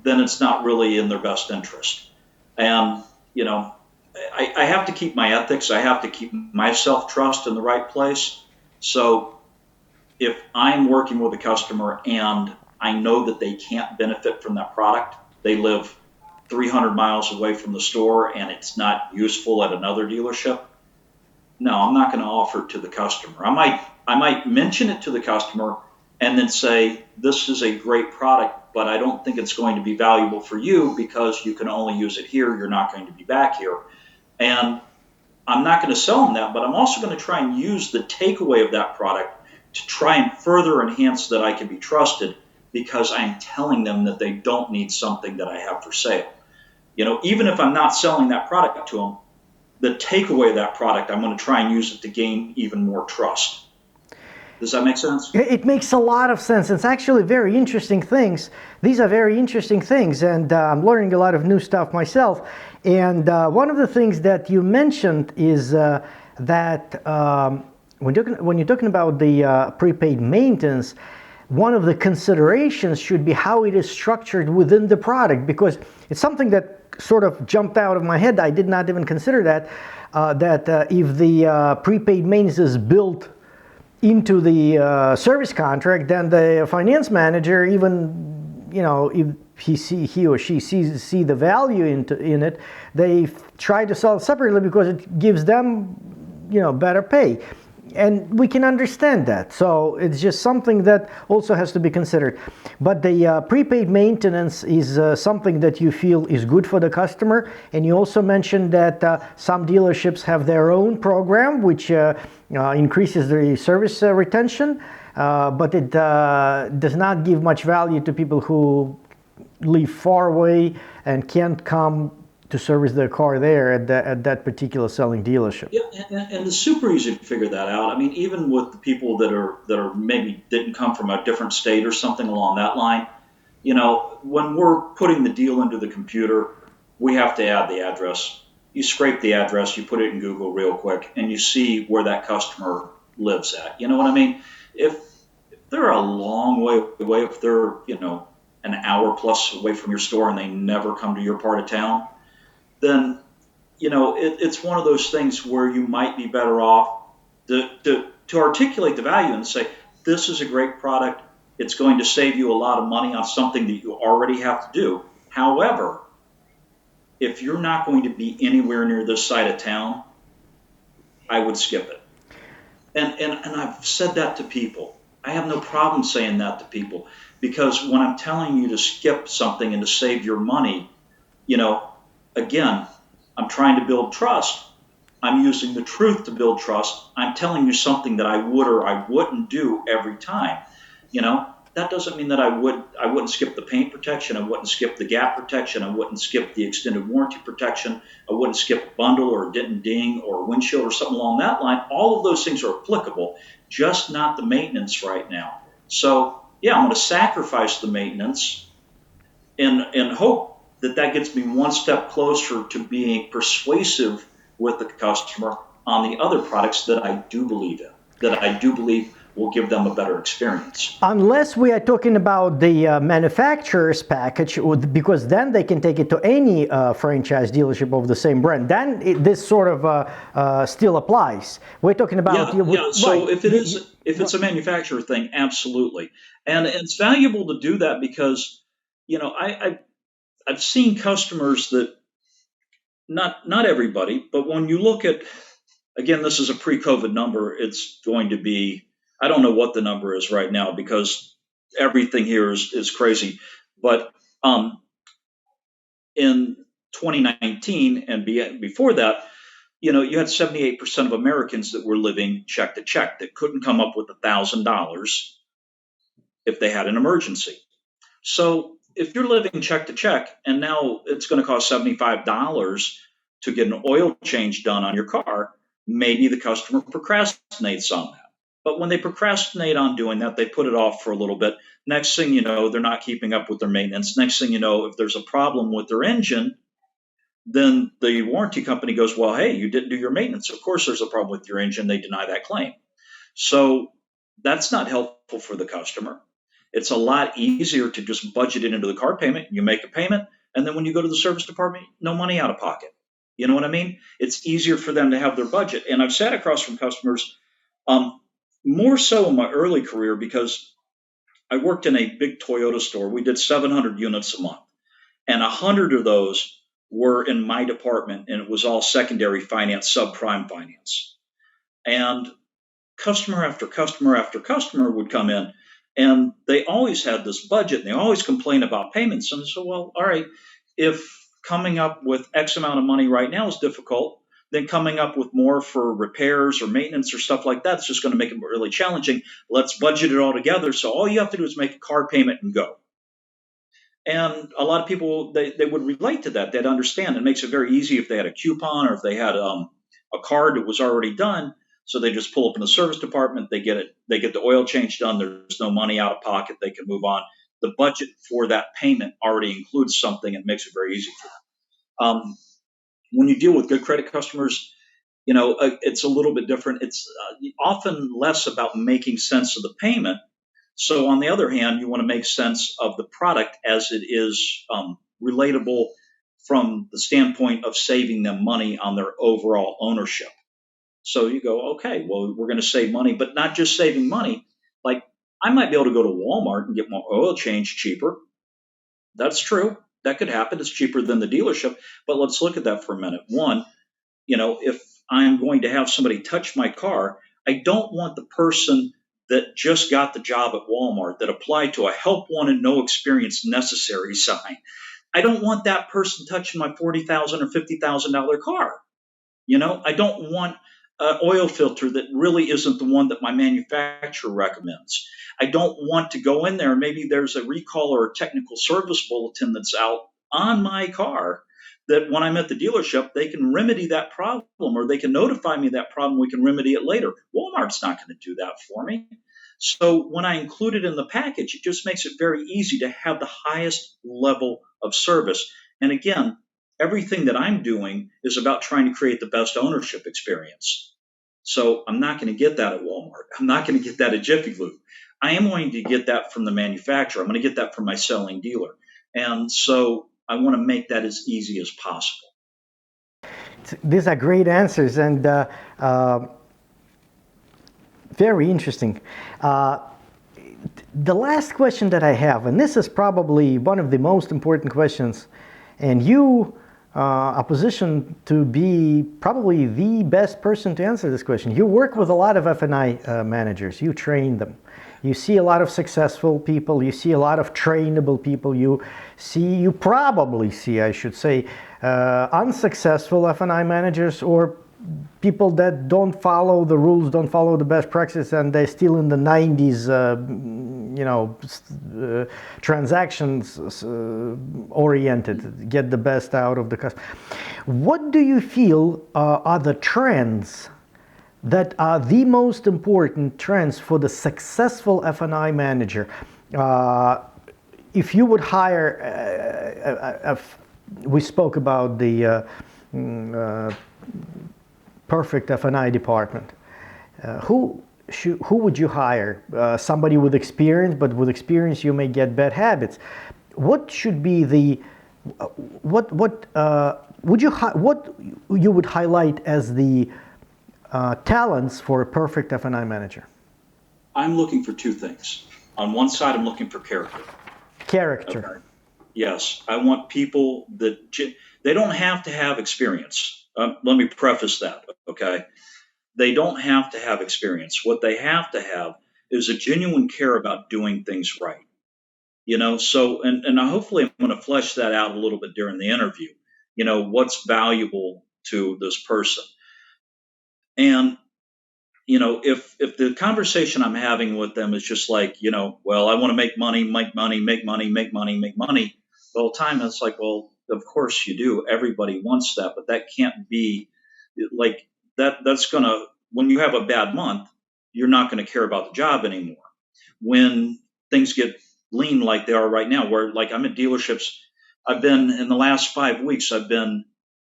then it's not really in their best interest. And, I have to keep my ethics. I have to keep my self-trust in the right place. So if I'm working with a customer and I know that they can't benefit from that product, they live 300 miles away from the store and it's not useful at another dealership, no, I'm not going to offer it to the customer. I might mention it to the customer and then say, this is a great product, but I don't think it's going to be valuable for you because you can only use it here. You're not going to be back here. And I'm not going to sell them that, but I'm also going to try and use the takeaway of that product to try and further enhance that I can be trusted because I'm telling them that they don't need something that I have for sale. Even if I'm not selling that product to them, the takeaway of that product, I'm going to try and use it to gain even more trust. Does that make sense? It makes a lot of sense. It's actually very interesting things. These are very interesting things, and I'm learning a lot of new stuff myself. And one of the things that you mentioned is that when you're talking about the prepaid maintenance, one of the considerations should be how it is structured within the product, because it's something that sort of jumped out of my head. I did not even consider that, if the prepaid maintenance is built into the service contract, then the finance manager, even, if he or she see the value in it, they try to sell it separately because it gives them, better pay. And we can understand that. So it's just something that also has to be considered. But the prepaid maintenance is something that you feel is good for the customer. And you also mentioned that some dealerships have their own program, which increases the service retention, but it does not give much value to people who live far away and can't come to service their car there at that particular selling dealership. Yeah, and it's super easy to figure that out. I mean, even with the people that are maybe didn't come from a different state or something along that line, when we're putting the deal into the computer, we have to add the address. You scrape the address, you put it in Google real quick, and you see where that customer lives at. You know what I mean? If they're a long way away, if they're, an hour plus away from your store and they never come to your part of town, then it's one of those things where you might be better off to articulate the value and say, this is a great product. It's going to save you a lot of money on something that you already have to do. However, if you're not going to be anywhere near this side of town, I would skip it. And I've said that to people. I have no problem saying that to people, because when I'm telling you to skip something and to save your money, again, I'm trying to build trust. I'm using the truth to build trust. I'm telling you something that I would or I wouldn't do every time. That doesn't mean that I wouldn't skip the paint protection. I wouldn't skip the gap protection. I wouldn't skip the extended warranty protection. I wouldn't skip a bundle or a dent and ding or a windshield or something along that line. All of those things are applicable, just not the maintenance right now. So yeah, I'm going to sacrifice the maintenance and hope that gets me one step closer to being persuasive with the customer on the other products that I do believe in, that I do believe will give them a better experience. Unless we are talking about the manufacturer's package, because then they can take it to any franchise dealership of the same brand. Then this sort of still applies. We're talking about So right. if it's a manufacturer thing, absolutely, and it's valuable to do that because I've seen customers that not everybody, but when you look at, again, this is a pre-COVID number, it's going to be, I don't know what the number is right now because everything here is crazy. But in 2019 and before that, you had 78% of Americans that were living check to check that couldn't come up with $1,000 if they had an emergency. So if you're living check to check and now it's going to cost $75 to get an oil change done on your car, maybe the customer procrastinates on that. But when they procrastinate on doing that, they put it off for a little bit. Next thing you know, they're not keeping up with their maintenance. Next thing you know, if there's a problem with their engine, then the warranty company goes, well, hey, you didn't do your maintenance. Of course, there's a problem with your engine. They deny that claim. So that's not helpful for the customer. It's a lot easier to just budget it into the car payment. You make a payment, and then when you go to the service department, no money out of pocket. You know what I mean? It's easier for them to have their budget. And I've sat across from customers, more so in my early career, because I worked in a big Toyota store. We did 700 units a month, and 100 of those were in my department, and it was all secondary finance, subprime finance. And customer after customer after customer would come in, and they always had this budget, and they always complain about payments. And so, well, all right, if coming up with X amount of money right now is difficult, then coming up with more for repairs or maintenance or stuff like that's just going to make it really challenging. Let's budget it all together. So all you have to do is make a car payment and go. And a lot of people, they would relate to that. They'd understand. It makes it very easy if they had a coupon or if they had a card that was already done. So they just pull up in the service department, they get the oil change done. There's no money out of pocket. They can move on. The budget for that payment already includes something. It makes it very easy for them. When you deal with good credit customers, It's a little bit different. It's often less about making sense of the payment. So on the other hand, you want to make sense of the product as it is relatable from the standpoint of saving them money on their overall ownership. So you go, okay, well, we're going to save money, but not just saving money. Like I might be able to go to Walmart and get my oil change cheaper. That's true. That could happen. It's cheaper than the dealership. But let's look at that for a minute. One, if I'm going to have somebody touch my car, I don't want the person that just got the job at Walmart that applied to a help wanted, no experience necessary sign. I don't want that person touching my $40,000 or $50,000 car. I don't want an oil filter that really isn't the one that my manufacturer recommends. I don't want to go in there. Maybe there's a recall or a technical service bulletin that's out on my car that when I'm at the dealership, they can remedy that problem or they can notify me of that problem. We can remedy it later. Walmart's not going to do that for me. So when I include it in the package, it just makes it very easy to have the highest level of service. And again, everything that I'm doing is about trying to create the best ownership experience. So I'm not going to get that at Walmart. I'm not going to get that at Jiffy Lube. I am going to get that from the manufacturer. I'm going to get that from my selling dealer. And so I want to make that as easy as possible. These are great answers and very interesting. The last question that I have, and this is probably one of the most important questions, and you are positioned to be probably the best person to answer this question. You work with a lot of F&I managers. You train them. You see a lot of successful people. You see a lot of trainable people. You probably see, I should say, unsuccessful F&I managers or people that don't follow the rules, don't follow the best practices, and they're still in the 90s, transactions oriented, get the best out of the customer. What do you feel are the trends that are the most important trends for the successful F&I manager? If you would hire, we spoke about the perfect F&I department. Who would you hire? Somebody with experience, but with experience you may get bad habits. What should be the what you would highlight as the talents for a perfect F&I manager? I'm looking for two things. On one side, I'm looking for character. Character. Okay. Yes, I want people that they don't have to have experience. Let me preface that, okay? They don't have to have experience. What they have to have is a genuine care about doing things right. So, and hopefully I'm going to flesh that out a little bit during the interview. What's valuable to this person. And, if the conversation I'm having with them is just like, well, I want to make money, make money, make money, make money, make money. The whole time it's like, well, of course you do. Everybody wants that, but that can't be like that. That's when you have a bad month, you're not going to care about the job anymore. When things get lean like they are right now, where like I'm at dealerships, I've been in the last 5 weeks, I've been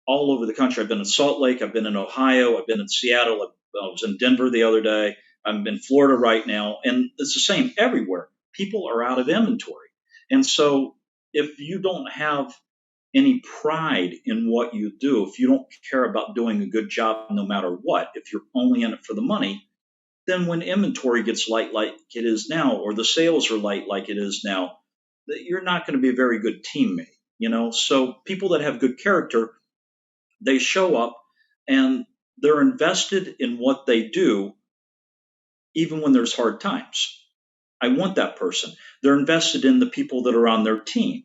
all over the country. I've been in Salt Lake, I've been in Ohio, I've been in Seattle, I was in Denver the other day, I'm in Florida right now, and it's the same everywhere. People are out of inventory. And so if you don't have any pride in what you do, if you don't care about doing a good job no matter what, if you're only in it for the money, then when inventory gets light like it is now, or the sales are light like it is now, you're not going to be a very good teammate. So people that have good character, they show up and they're invested in what they do, even when there's hard times. I want that person. They're invested in the people that are on their team.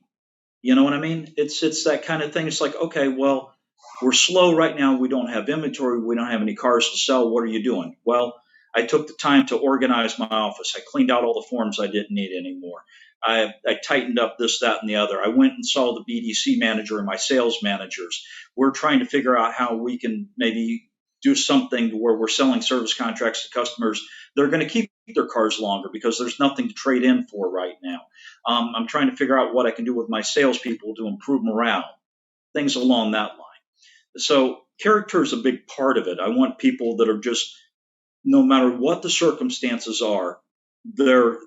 You know what I mean? It's that kind of thing. It's like, okay, well, we're slow right now. We don't have inventory. We don't have any cars to sell. What are you doing? Well, I took the time to organize my office. I cleaned out all the forms I didn't need anymore. I tightened up this, that, and the other. I went and saw the BDC manager and my sales managers. We're trying to figure out how we can maybe do something where we're selling service contracts to customers. They're going to keep their cars longer because there's nothing to trade in for right now. I'm trying to figure out what I can do with my salespeople to improve morale, things along that line. So character is a big part of it. I want people that are just, no matter what the circumstances are, they're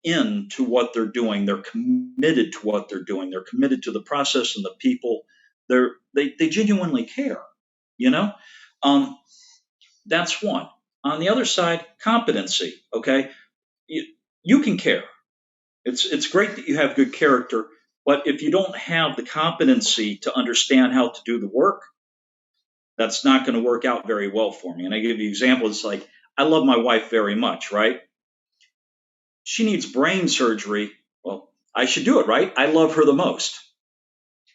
into what they're doing. They're committed to what they're doing. They're committed to the process and the people. They genuinely care. You know, um, that's one. On the other side, competency. Okay, you, you can care. It's great that you have good character, but if you don't have the competency to understand how to do the work, that's not going to work out very well for me. And I give you examples like I love my wife very much, right? She needs brain surgery. Well, I should do it, right? I love her the most.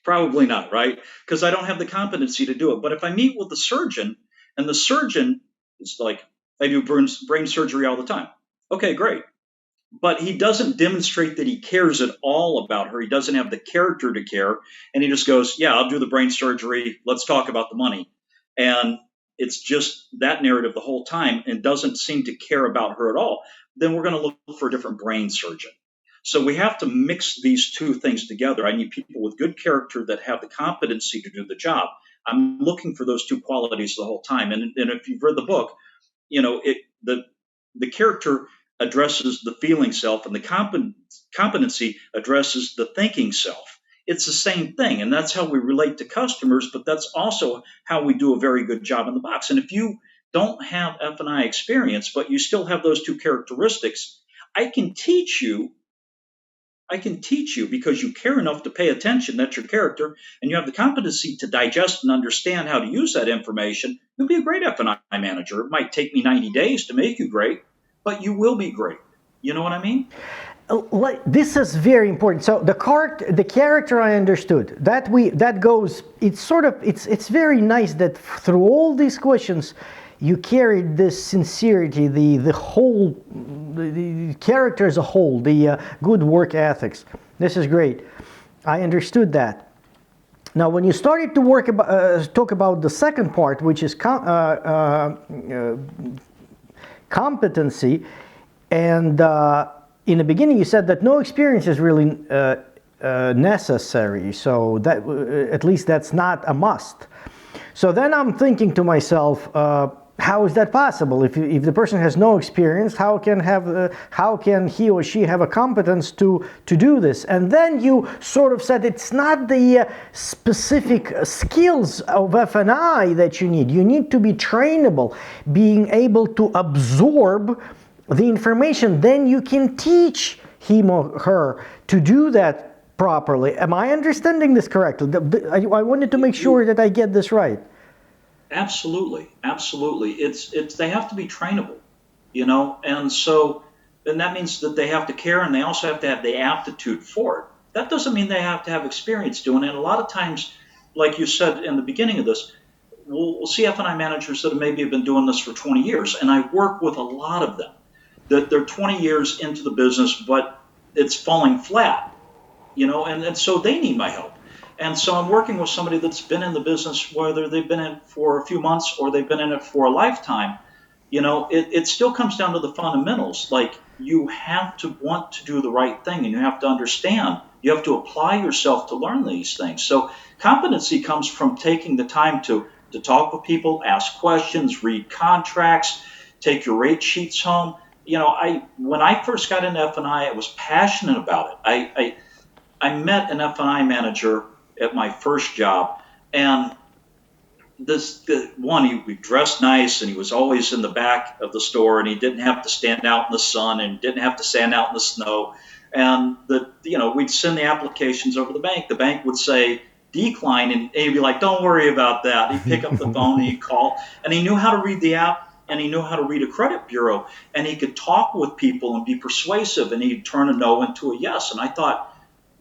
Probably not, right? Because I don't have the competency to do it. But if I meet with the surgeon and the surgeon is like, I do brain surgery all the time. Okay, great. But he doesn't demonstrate that he cares at all about her. He doesn't have the character to care. And he just goes, yeah, I'll do the brain surgery. Let's talk about the money. And it's just that narrative the whole time and doesn't seem to care about her at all. Then we're going to look for a different brain surgeon. So we have to mix these two things together. I need people with good character that have the competency to do the job. I'm looking for those two qualities the whole time. And if you've read the book, the character addresses the feeling self and the competency addresses the thinking self. It's the same thing, and that's how we relate to customers, but that's also how we do a very good job in the box. And if you don't have F&I experience, but you still have those two characteristics, I can teach you because you care enough to pay attention. That's your character, and you have the competency to digest and understand how to use that information. You'll be a great F&I manager. It might take me 90 days to make you great, but you will be great. You know what I mean? This is very important. So the character I understood. It's very nice that through all these questions you carried this sincerity, the character as a whole, the good work ethics. This is great. I understood that. Now, when you started to talk about the second part, which is competency, and in the beginning you said that no experience is really necessary. So that at least that's not a must. So then I'm thinking to myself, how is that possible? If the person has no experience, how can he or she have a competence to do this? And then you sort of said it's not the specific skills of F&I that you need. You need to be trainable, being able to absorb the information. Then you can teach him or her to do that properly. Am I understanding this correctly? I wanted to make sure that I get this right. Absolutely. It's they have to be trainable, and that means that they have to care, and they also have to have the aptitude for it. That doesn't mean they have to have experience doing it. A lot of times, like you said in the beginning of this, we'll see F&I managers that maybe have been doing this for 20 years, and I work with a lot of them that they're 20 years into the business, but it's falling flat, and so they need my help. And so I'm working with somebody that's been in the business, whether they've been in it for a few months or they've been in it for a lifetime. It still comes down to the fundamentals. Like, you have to want to do the right thing, and you have to understand. You have to apply yourself to learn these things. So competency comes from taking the time to talk with people, ask questions, read contracts, take your rate sheets home. When I first got into F&I was passionate about it. I met an F&I manager at my first job, and he dressed nice, and he was always in the back of the store, and he didn't have to stand out in the sun and didn't have to stand out in the snow. And we'd send the applications over the bank. The bank would say decline, and he'd be like, "Don't worry about that." He'd pick up the phone and he'd call, and he knew how to read the app, and he knew how to read a credit bureau, and he could talk with people and be persuasive, and he'd turn a no into a yes. And I thought,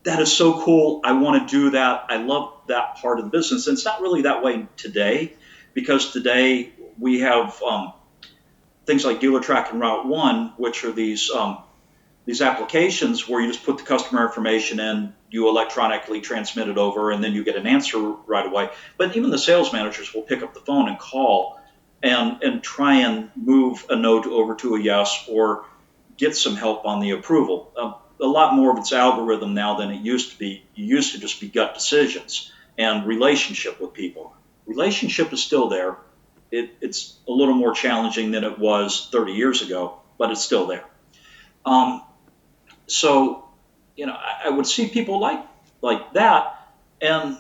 that is so cool. I want to do that. I love that part of the business. And it's not really that way today, because today we have things like Dealer Track and Route 1, which are these applications where you just put the customer information in, you electronically transmit it over, and then you get an answer right away. But even the sales managers will pick up the phone and call and try and move a no over to a yes, or get some help on the approval. A lot more of it's algorithm now than it used to be. You used to just be gut decisions and relationship with people. Relationship is still there. It's a little more challenging than it was 30 years ago, but it's still there. Um, so, I would see people like that, and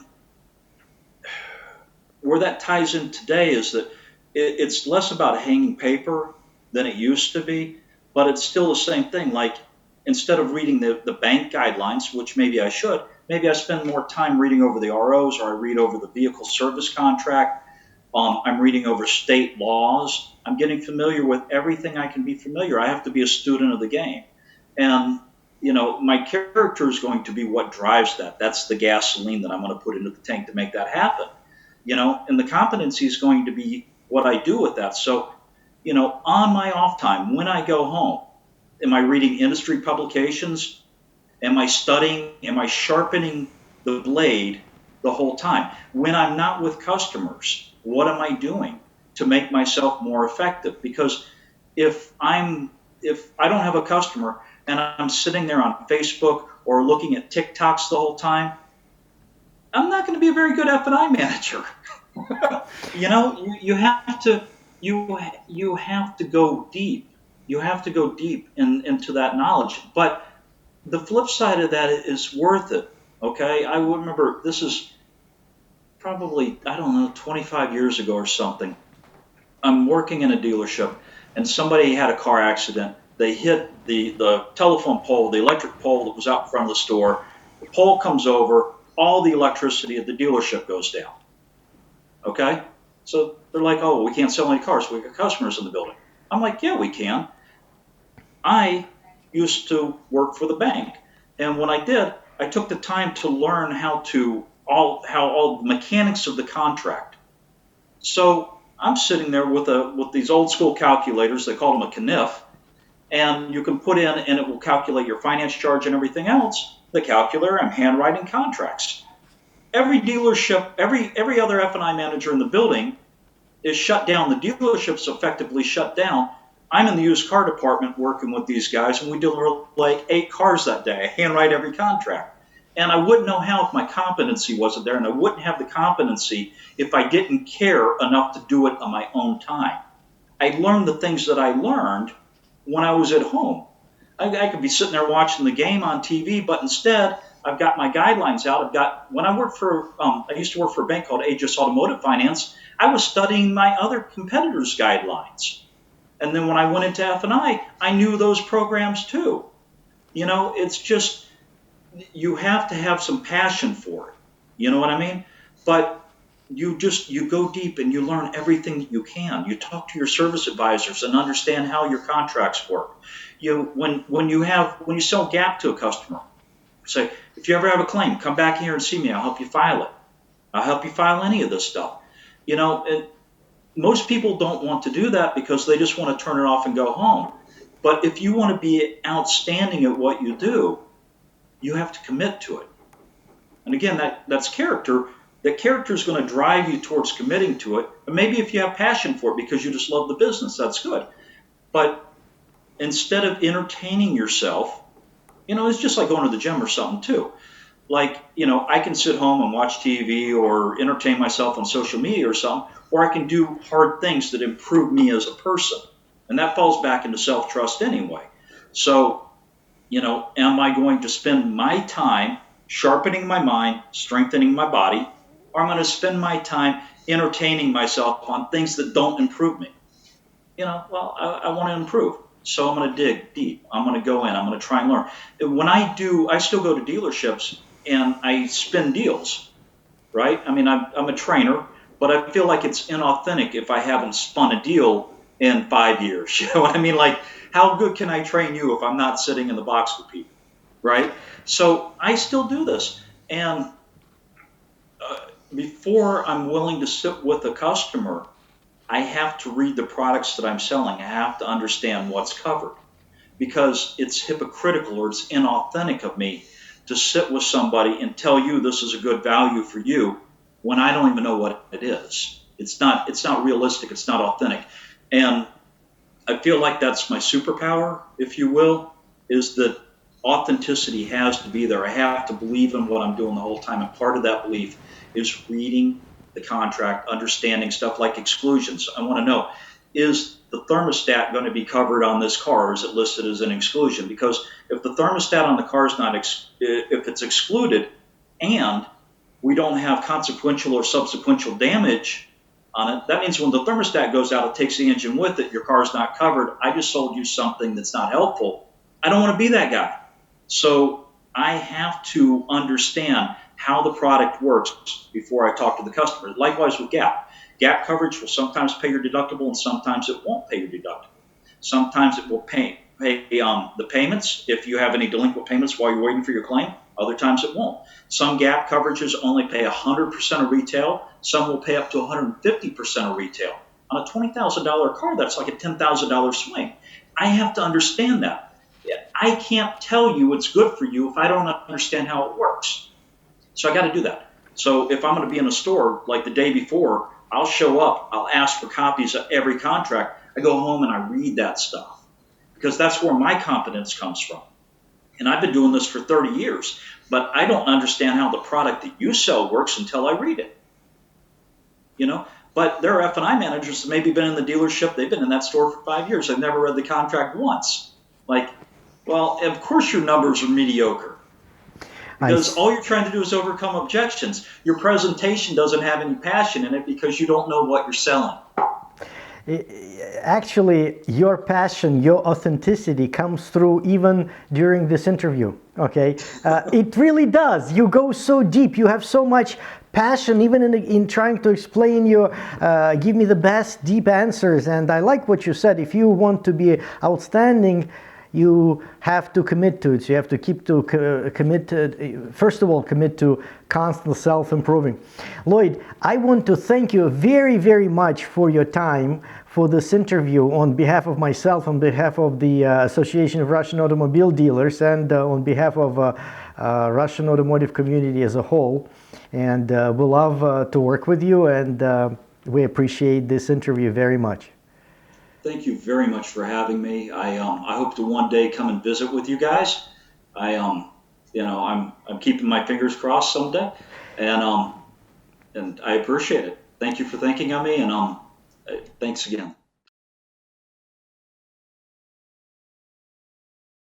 where that ties in today is that it's less about hanging paper than it used to be, but it's still the same thing. Like, instead of reading the bank guidelines, which maybe I should, maybe I spend more time reading over the ROs, or I read over the vehicle service contract. I'm reading over state laws. I'm getting familiar with everything I can be familiar. I have to be a student of the game. And, my character is going to be what drives that. That's the gasoline that I'm going to put into the tank to make that happen. And the competency is going to be what I do with that. So, on my off time, when I go home, am I reading industry publications? Am I studying? Am I sharpening the blade the whole time? When I'm not with customers, what am I doing to make myself more effective? Because if I don't have a customer and I'm sitting there on Facebook or looking at TikToks the whole time, I'm not going to be a very good F&I manager. You have to you have to go deep. You have to go deep into that knowledge. But the flip side of that is worth it. Okay, I remember, this is probably, I don't know, 25 years ago or something. I'm working in a dealership, and somebody had a car accident. They hit the telephone pole, the electric pole that was out in front of the store. The pole comes over, all the electricity at the dealership goes down. Okay? So they're like, oh, we can't sell any cars. We got customers in the building. I'm like, yeah, we can. I used to work for the bank. And when I did, I took the time to learn how all the mechanics of the contract. So I'm sitting there with these old school calculators. They call them a CANIF, and you can put in, and it will calculate your finance charge and everything else. The calculator, I'm handwriting contracts. Every dealership, every other F&I manager in the building is shut down. The dealership's effectively shut down. I'm in the used car department working with these guys, and we deliver like 8 cars that day. I handwrite every contract. And I wouldn't know how if my competency wasn't there, and I wouldn't have the competency if I didn't care enough to do it on my own time. I learned the things that I learned when I was at home. I could be sitting there watching the game on TV, but instead I've got my guidelines out. When I worked I used to work for a bank called Aegis Automotive Finance. I was studying my other competitors' guidelines. And then when I went into F&I knew those programs too. It's just, you have to have some passion for it. You know what I mean? But you go deep and you learn everything that you can. You talk to your service advisors and understand how your contracts work. When you sell gap to a customer, say, if you ever have a claim, come back here and see me. I'll help you file it. I'll help you file any of this stuff. Most people don't want to do that because they just want to turn it off and go home. But if you want to be outstanding at what you do, you have to commit to it. And again, that's character. That character is going to drive you towards committing to it. And maybe if you have passion for it because you just love the business, that's good. But instead of entertaining yourself, it's just like going to the gym or something too. Like, I can sit home and watch TV or entertain myself on social media or something, or I can do hard things that improve me as a person. And that falls back into self-trust anyway. So, am I going to spend my time sharpening my mind, strengthening my body, or I'm going to spend my time entertaining myself on things that don't improve me? I want to improve. So I'm going to dig deep. I'm going to go in. I'm going to try and learn. When I still go to dealerships and I spin deals, right? I mean, I'm a trainer, but I feel like it's inauthentic if I haven't spun a deal in 5 years. You know what I mean? Like, how good can I train you if I'm not sitting in the box with people, right? So I still do this. And before I'm willing to sit with a customer, I have to read the products that I'm selling. I have to understand what's covered, because it's hypocritical or it's inauthentic of me to sit with somebody and tell you this is a good value for you when I don't even know what it is. It's not realistic. It's not authentic. And I feel like that's my superpower, if you will, is that authenticity has to be there. I have to believe in what I'm doing the whole time. And part of that belief is reading the contract, understanding stuff like exclusions. I want to know, is the thermostat going to be covered on this car? Or is it listed as an exclusion? Because if the thermostat on the car is not, if it's excluded, and we don't have consequential or subsequential damage on it, that means when the thermostat goes out, it takes the engine with it. Your car's not covered. I just sold you something that's not helpful. I don't want to be that guy. So I have to understand how the product works before I talk to the customer. Likewise with GAP. GAP coverage will sometimes pay your deductible and sometimes it won't pay your deductible. Sometimes it will pay the payments if you have any delinquent payments while you're waiting for your claim. Other times it won't. Some GAP coverages only pay 100% of retail. Some will pay up to 150% of retail. On a $20,000 car, that's like a $10,000 swing. I have to understand that. I can't tell you what's good for you if I don't understand how it works. So I got to do that. So if I'm going to be in a store like the day before, I'll show up, I'll ask for copies of every contract. I go home and I read that stuff because that's where my competence comes from. And I've been doing this for 30 years, but I don't understand how the product that you sell works until I read it. You know, but there are F&I managers that maybe been in the dealership, they've been in that store for 5 years, they've never read the contract once. Like, well, of course your numbers are mediocre. Because all you're trying to do is overcome objections. Your presentation doesn't have any passion in it because you don't know what you're selling. Actually, your passion, your authenticity comes through even during this interview, okay? It really does. You go so deep. You have so much passion even in trying to explain your, give me the best deep answers. And I like what you said. If you want to be outstanding, you have to commit to it. So you have to commit to, first of all, commit to constant self-improving. Lloyd, I want to thank you very, very much for your time for this interview on behalf of myself, on behalf of the Association of Russian Automobile Dealers, and on behalf of Russian automotive community as a whole. And we love to work with you, and we appreciate this interview very much. Thank you very much for having me. I hope to one day come and visit with you guys. I'm keeping my fingers crossed someday, and I appreciate it. Thank you for thinking of me, and thanks again.